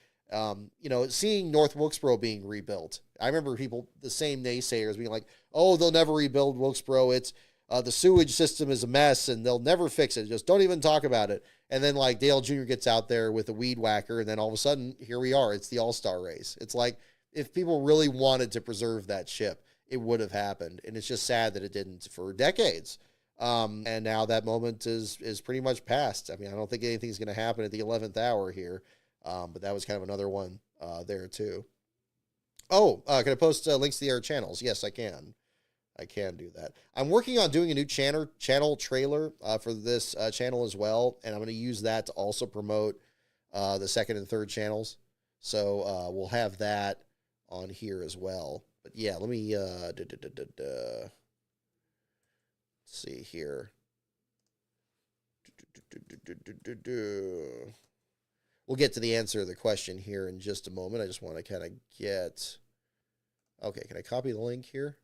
Seeing North Wilkesboro being rebuilt. I remember people, the same naysayers, being like, "Oh, they'll never rebuild Wilkesboro. It's the sewage system is a mess, and they'll never fix it. Just don't even talk about it." And then like Dale Jr. gets out there with a weed whacker, and then all of a sudden, here we are. It's the All-Star race. It's like, if people really wanted to preserve that ship, it would have happened. And it's just sad that it didn't for decades. And now that moment is pretty much past. I mean, I don't think anything's going to happen at the 11th hour here. But that was kind of another one there too. Oh, can I post links to the other channels? Yes, I can. I can do that. I'm working on doing a new channel trailer for this channel as well, and I'm going to use that to also promote the second and third channels. So we'll have that on here as well. But yeah, let me see here. We'll get to the answer to the question here in just a moment. I just want to kind of get... Okay, can I copy the link here?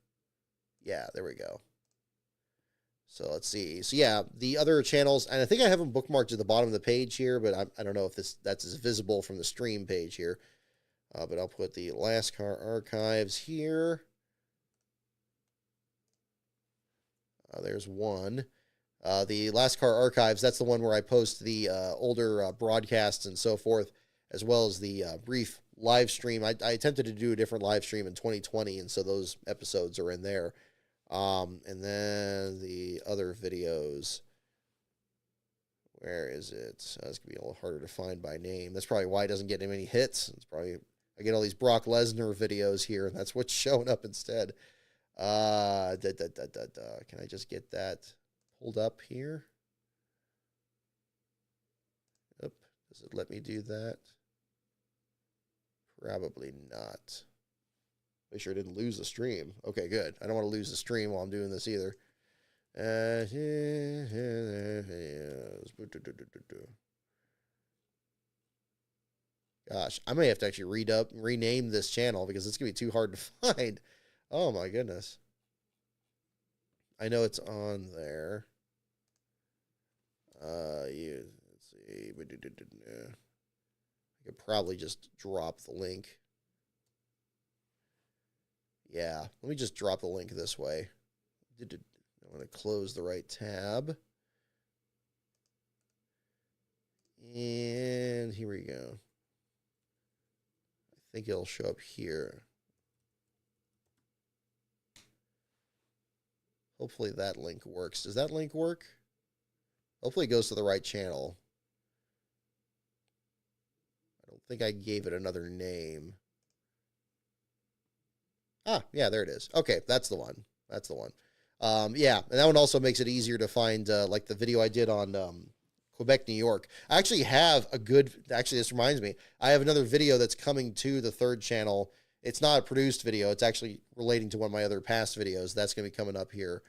Yeah, there we go. So let's see. So yeah, the other channels, and I think I have them bookmarked at the bottom of the page here, but I don't know if that's as visible from the stream page here. But I'll put the NASCAR archives here. There's one. The NASCAR archives, that's the one where I post the older broadcasts and so forth, as well as the brief live stream. I attempted to do a different live stream in 2020, and so those episodes are in there. And then the other videos, where is it? It's going to be a little harder to find by name. That's probably why it doesn't get many hits. It's probably, I get all these Brock Lesnar videos here, and that's what's showing up instead. Can I just get that pulled up here? Yep. Does it let me do that? Probably not. Make sure I didn't lose the stream. Okay, good. I don't want to lose the stream while I'm doing this either. Gosh, I may have to actually rename this channel, because it's going to be too hard to find. Oh my goodness. I know it's on there. Yeah, let's see. I could probably just drop the link. Yeah, let me just drop the link this way. I want to close the right tab. And here we go. I think it'll show up here. Hopefully that link works. Does that link work? Hopefully it goes to the right channel. I don't think I gave it another name. Ah, yeah, there it is. Okay, that's the one. That's the one. Yeah, and that one also makes it easier to find, like the video I did on Quebec, New York. I actually have a good, actually, this reminds me, I have another video that's coming to the third channel. It's not a produced video. It's actually relating to one of my other past videos. That's going to be coming up here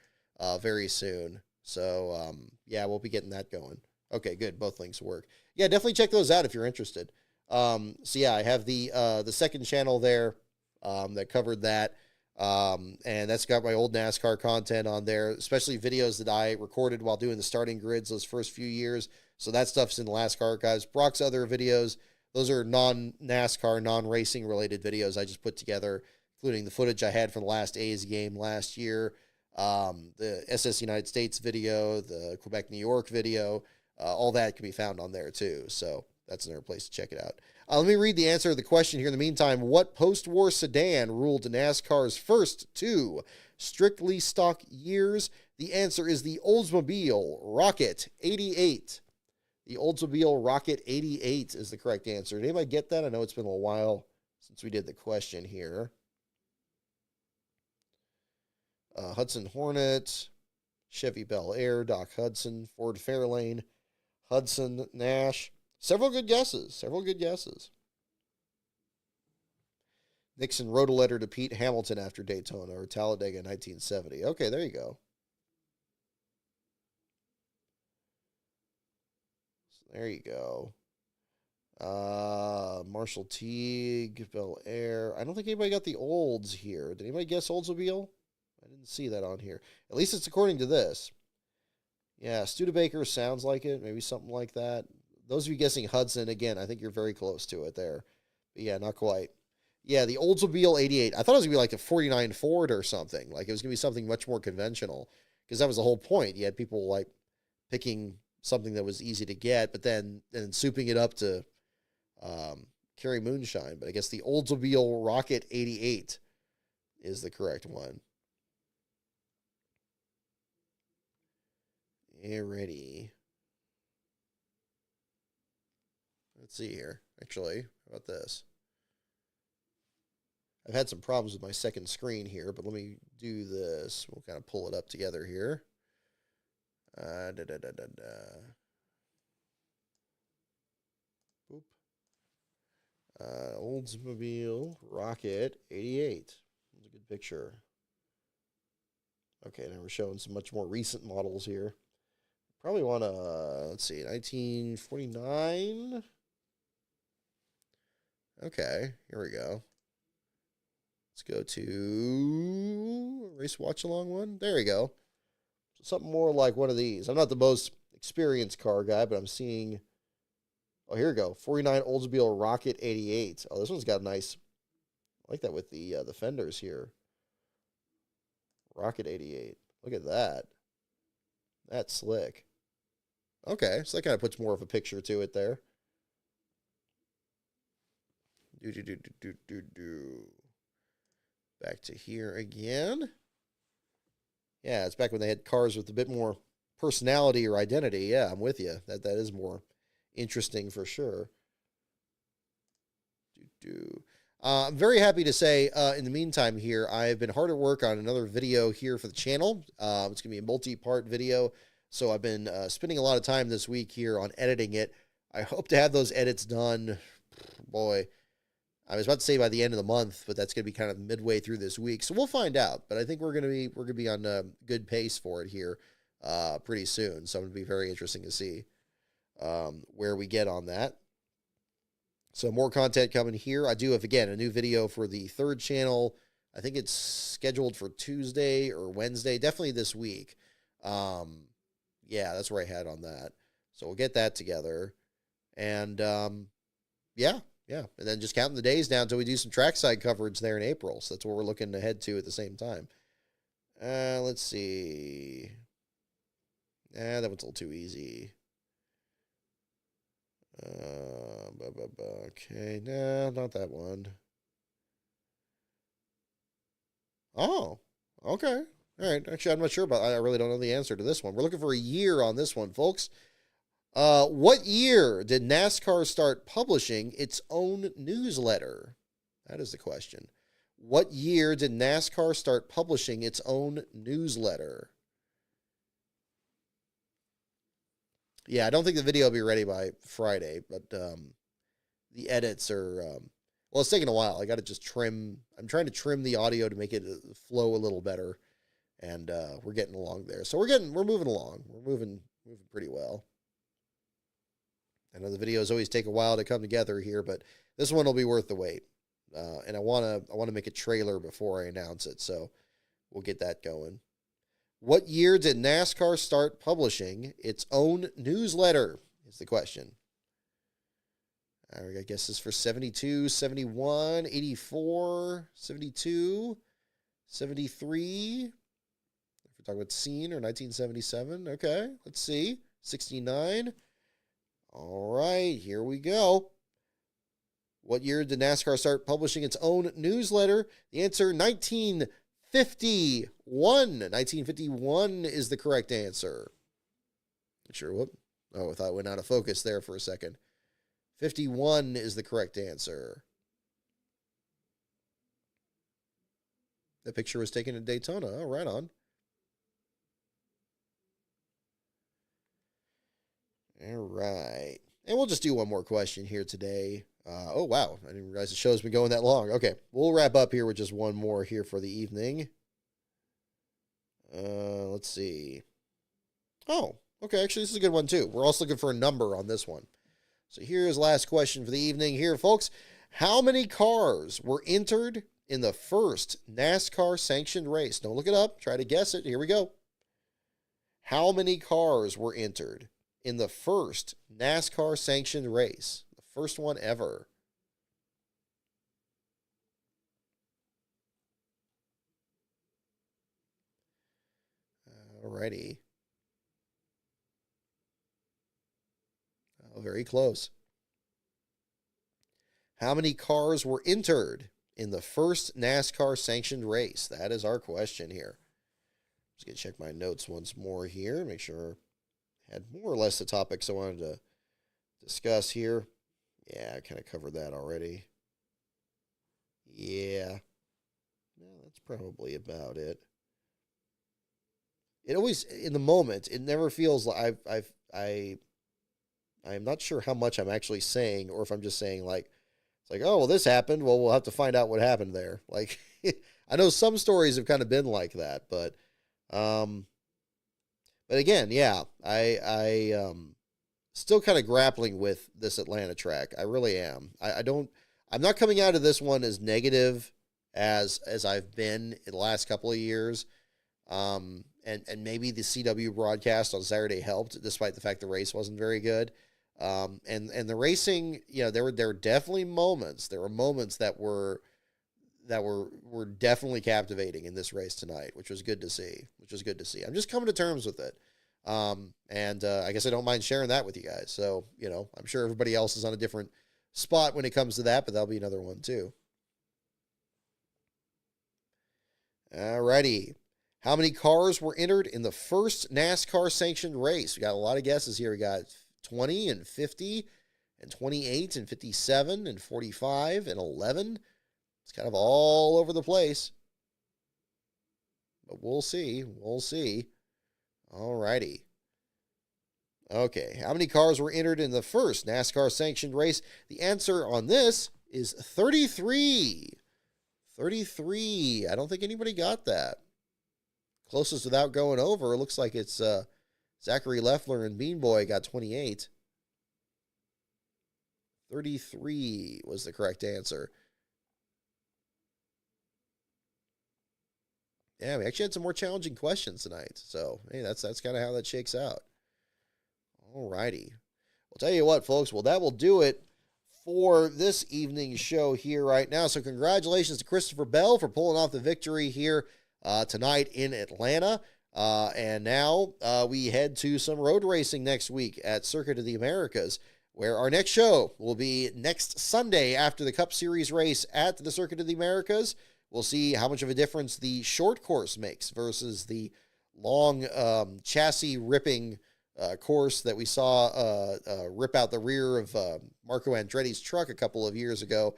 very soon. So, yeah, we'll be getting that going. Okay, good. Both links work. Yeah, definitely check those out if you're interested. So, yeah, I have the second channel there that covered that. And that's got my old NASCAR content on there, especially videos that I recorded while doing the starting grids those first few years. So that stuff's in the NASCAR archives. Brock's other videos, those are non-NASCAR, non-racing related videos I just put together, including the footage I had from the last A's game last year, the SS United States video, the Quebec, New York video, all that can be found on there too. So that's another place to check it out. Let me read the answer to the question here in the meantime. What post-war sedan ruled NASCAR's first two strictly stock years? The answer is the Oldsmobile Rocket 88. The Oldsmobile Rocket 88 is the correct answer. Did anybody get that? I know it's been a while since we did the question here. Hudson Hornet, Chevy Bel Air, Doc Hudson, Ford Fairlane, Hudson, Nash. Several good guesses. Several good guesses. Nixon wrote a letter to Pete Hamilton after Daytona or Talladega in 1970. Okay, there you go. So there you go. Marshall Teague, Bel Air. I don't think anybody got the Olds here. Did anybody guess Oldsmobile? I didn't see that on here. At least it's according to this. Yeah, Studebaker sounds like it. Maybe something like that. Those of you guessing Hudson, again, I think you're very close to it there. But yeah, not quite. Yeah, the Oldsmobile 88. I thought it was going to be like the 49 Ford or something. Like it was going to be something much more conventional. Because that was the whole point. You had people like picking something that was easy to get, but then souping it up to carry moonshine. But I guess the Oldsmobile Rocket 88 is the correct one. Alrighty. Let's see here. Actually, how about this? I've had some problems with my second screen here, but let me do this. We'll kind of pull it up together here. Boop. Oldsmobile Rocket 88. That's a good picture. Okay, now we're showing some much more recent models here. Probably want to, let's see, 1949. Okay, here we go. Let's go to race watch along one. There we go. So something more like one of these. I'm not the most experienced car guy, but I'm seeing, oh, here we go. 49 Oldsmobile Rocket 88. Oh, this one's got a nice, I like that with the fenders here. Rocket 88. Look at that. That's slick. Okay, so that kind of puts more of a picture to it there. Back to here again. Yeah, it's back when they had cars with a bit more personality or identity. Yeah, I'm with you. That is more interesting for sure. I'm very happy to say, in the meantime here, I've been hard at work on another video here for the channel. It's going to be a multi-part video. So I've been spending a lot of time this week here on editing it. I hope to have those edits done. Boy, I was about to say by the end of the month, but that's going to be kind of midway through this week. So we'll find out. But I think we're going to be on a good pace for it here pretty soon. So it'll be very interesting to see where we get on that. So more content coming here. I do have, again, a new video for the third channel. I think it's scheduled for Tuesday or Wednesday, definitely this week. Yeah, that's where I had on that. So we'll get that together. And yeah. And then just counting the days down until we do some trackside coverage there in April. So that's what we're looking to head to at the same time. Let's see. That one's a little too easy. Okay, no, not that one. Oh, okay. All right. Actually, I'm not sure about. I really don't know the answer to this one. We're looking for a year on this one, folks. What year did NASCAR start publishing its own newsletter? That is the question. What year did NASCAR start publishing its own newsletter? Yeah, I don't think the video will be ready by Friday, but the edits are, well, it's taking a while. I got to just trim. I'm trying to trim the audio to make it flow a little better, and we're getting along there. So we're moving along. We're moving pretty well. I know the videos always take a while to come together here, but this one will be worth the wait. And I want to make a trailer before I announce it, so we'll get that going. What year did NASCAR start publishing its own newsletter is the question. I guess this is for 72, 71, 84, 72, 73. If we're talking about scene or 1977. Okay, let's see. 69. All right, here we go. What year did NASCAR start publishing its own newsletter? The answer, 1951. 1951 is the correct answer. Sure, whoop. Oh, I thought it went out of focus there for a second. 51 is the correct answer. The picture was taken at Daytona. Oh, right on. All right. And we'll just do one more question here today. Oh, wow. I didn't realize the show's been going that long. Okay. We'll wrap up here with just one more here for the evening. Let's see. Oh, okay. Actually, this is a good one, too. We're also looking for a number on this one. So here's last question for the evening here, folks. How many cars were entered in the first NASCAR sanctioned race? Don't look it up. Try to guess it. Here we go. How many cars were entered in the first NASCAR sanctioned race? The first one ever. Alrighty. Oh, very close. How many cars were entered in the first NASCAR sanctioned race? That is our question here. Just going to check my notes once more here, make sure I had more or less the topics I wanted to discuss here. Yeah, I kind of covered that already. Yeah. No, that's probably about it. It always, in the moment, it never feels like I'm not sure how much I'm actually saying, or if I'm just saying like, it's like, oh, well, this happened. Well, we'll have to find out what happened there. Like, I know some stories have kind of been like that, but again, yeah, I still kind of grappling with this Atlanta track. I really am. I'm not coming out of this one as negative as I've been in the last couple of years. And maybe the CW broadcast on Saturday helped, despite the fact the race wasn't very good. And the racing, there were definitely moments. There were moments that were definitely captivating in this race tonight, which was good to see. I'm just coming to terms with it. And I guess I don't mind sharing that with you guys. So, I'm sure everybody else is on a different spot when it comes to that, but that'll be another one too. Alrighty. How many cars were entered in the first NASCAR sanctioned race? We got a lot of guesses here. We got 20 and 50 and 28 and 57 and 45 and 11. It's kind of all over the place. But we'll see. All righty. Okay. How many cars were entered in the first NASCAR sanctioned race? The answer on this is 33. 33. I don't think anybody got that. Closest without going over, it looks like it's Zachary Leffler and Bean Boy got 28. 33 was the correct answer. Yeah, we actually had some more challenging questions tonight. So, hey, that's kind of how that shakes out. All righty. Well, tell you what, folks. Well, that will do it for this evening's show here right now. So congratulations to Christopher Bell for pulling off the victory here tonight in Atlanta. And now we head to some road racing next week at Circuit of the Americas, where our next show will be next Sunday after the Cup Series race at the Circuit of the Americas. We'll see how much of a difference the short course makes versus the long chassis ripping course that we saw rip out the rear of Marco Andretti's truck a couple of years ago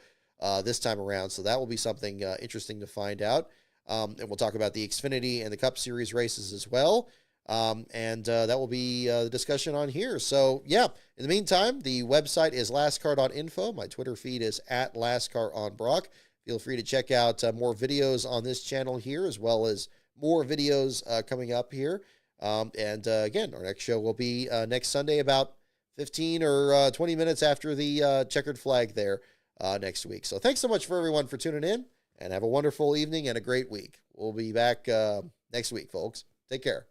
this time around. So that will be something interesting to find out. And we'll talk about the Xfinity and the Cup Series races as well. And that will be the discussion on here. So, yeah, in the meantime, the website is lastcar.info. My Twitter feed is at lastcaronbrock. Feel free to check out more videos on this channel here, as well as more videos coming up here. And again, our next show will be next Sunday, about 15 or 20 minutes after the checkered flag there next week. So thanks so much for everyone for tuning in, and have a wonderful evening and a great week. We'll be back next week, folks. Take care.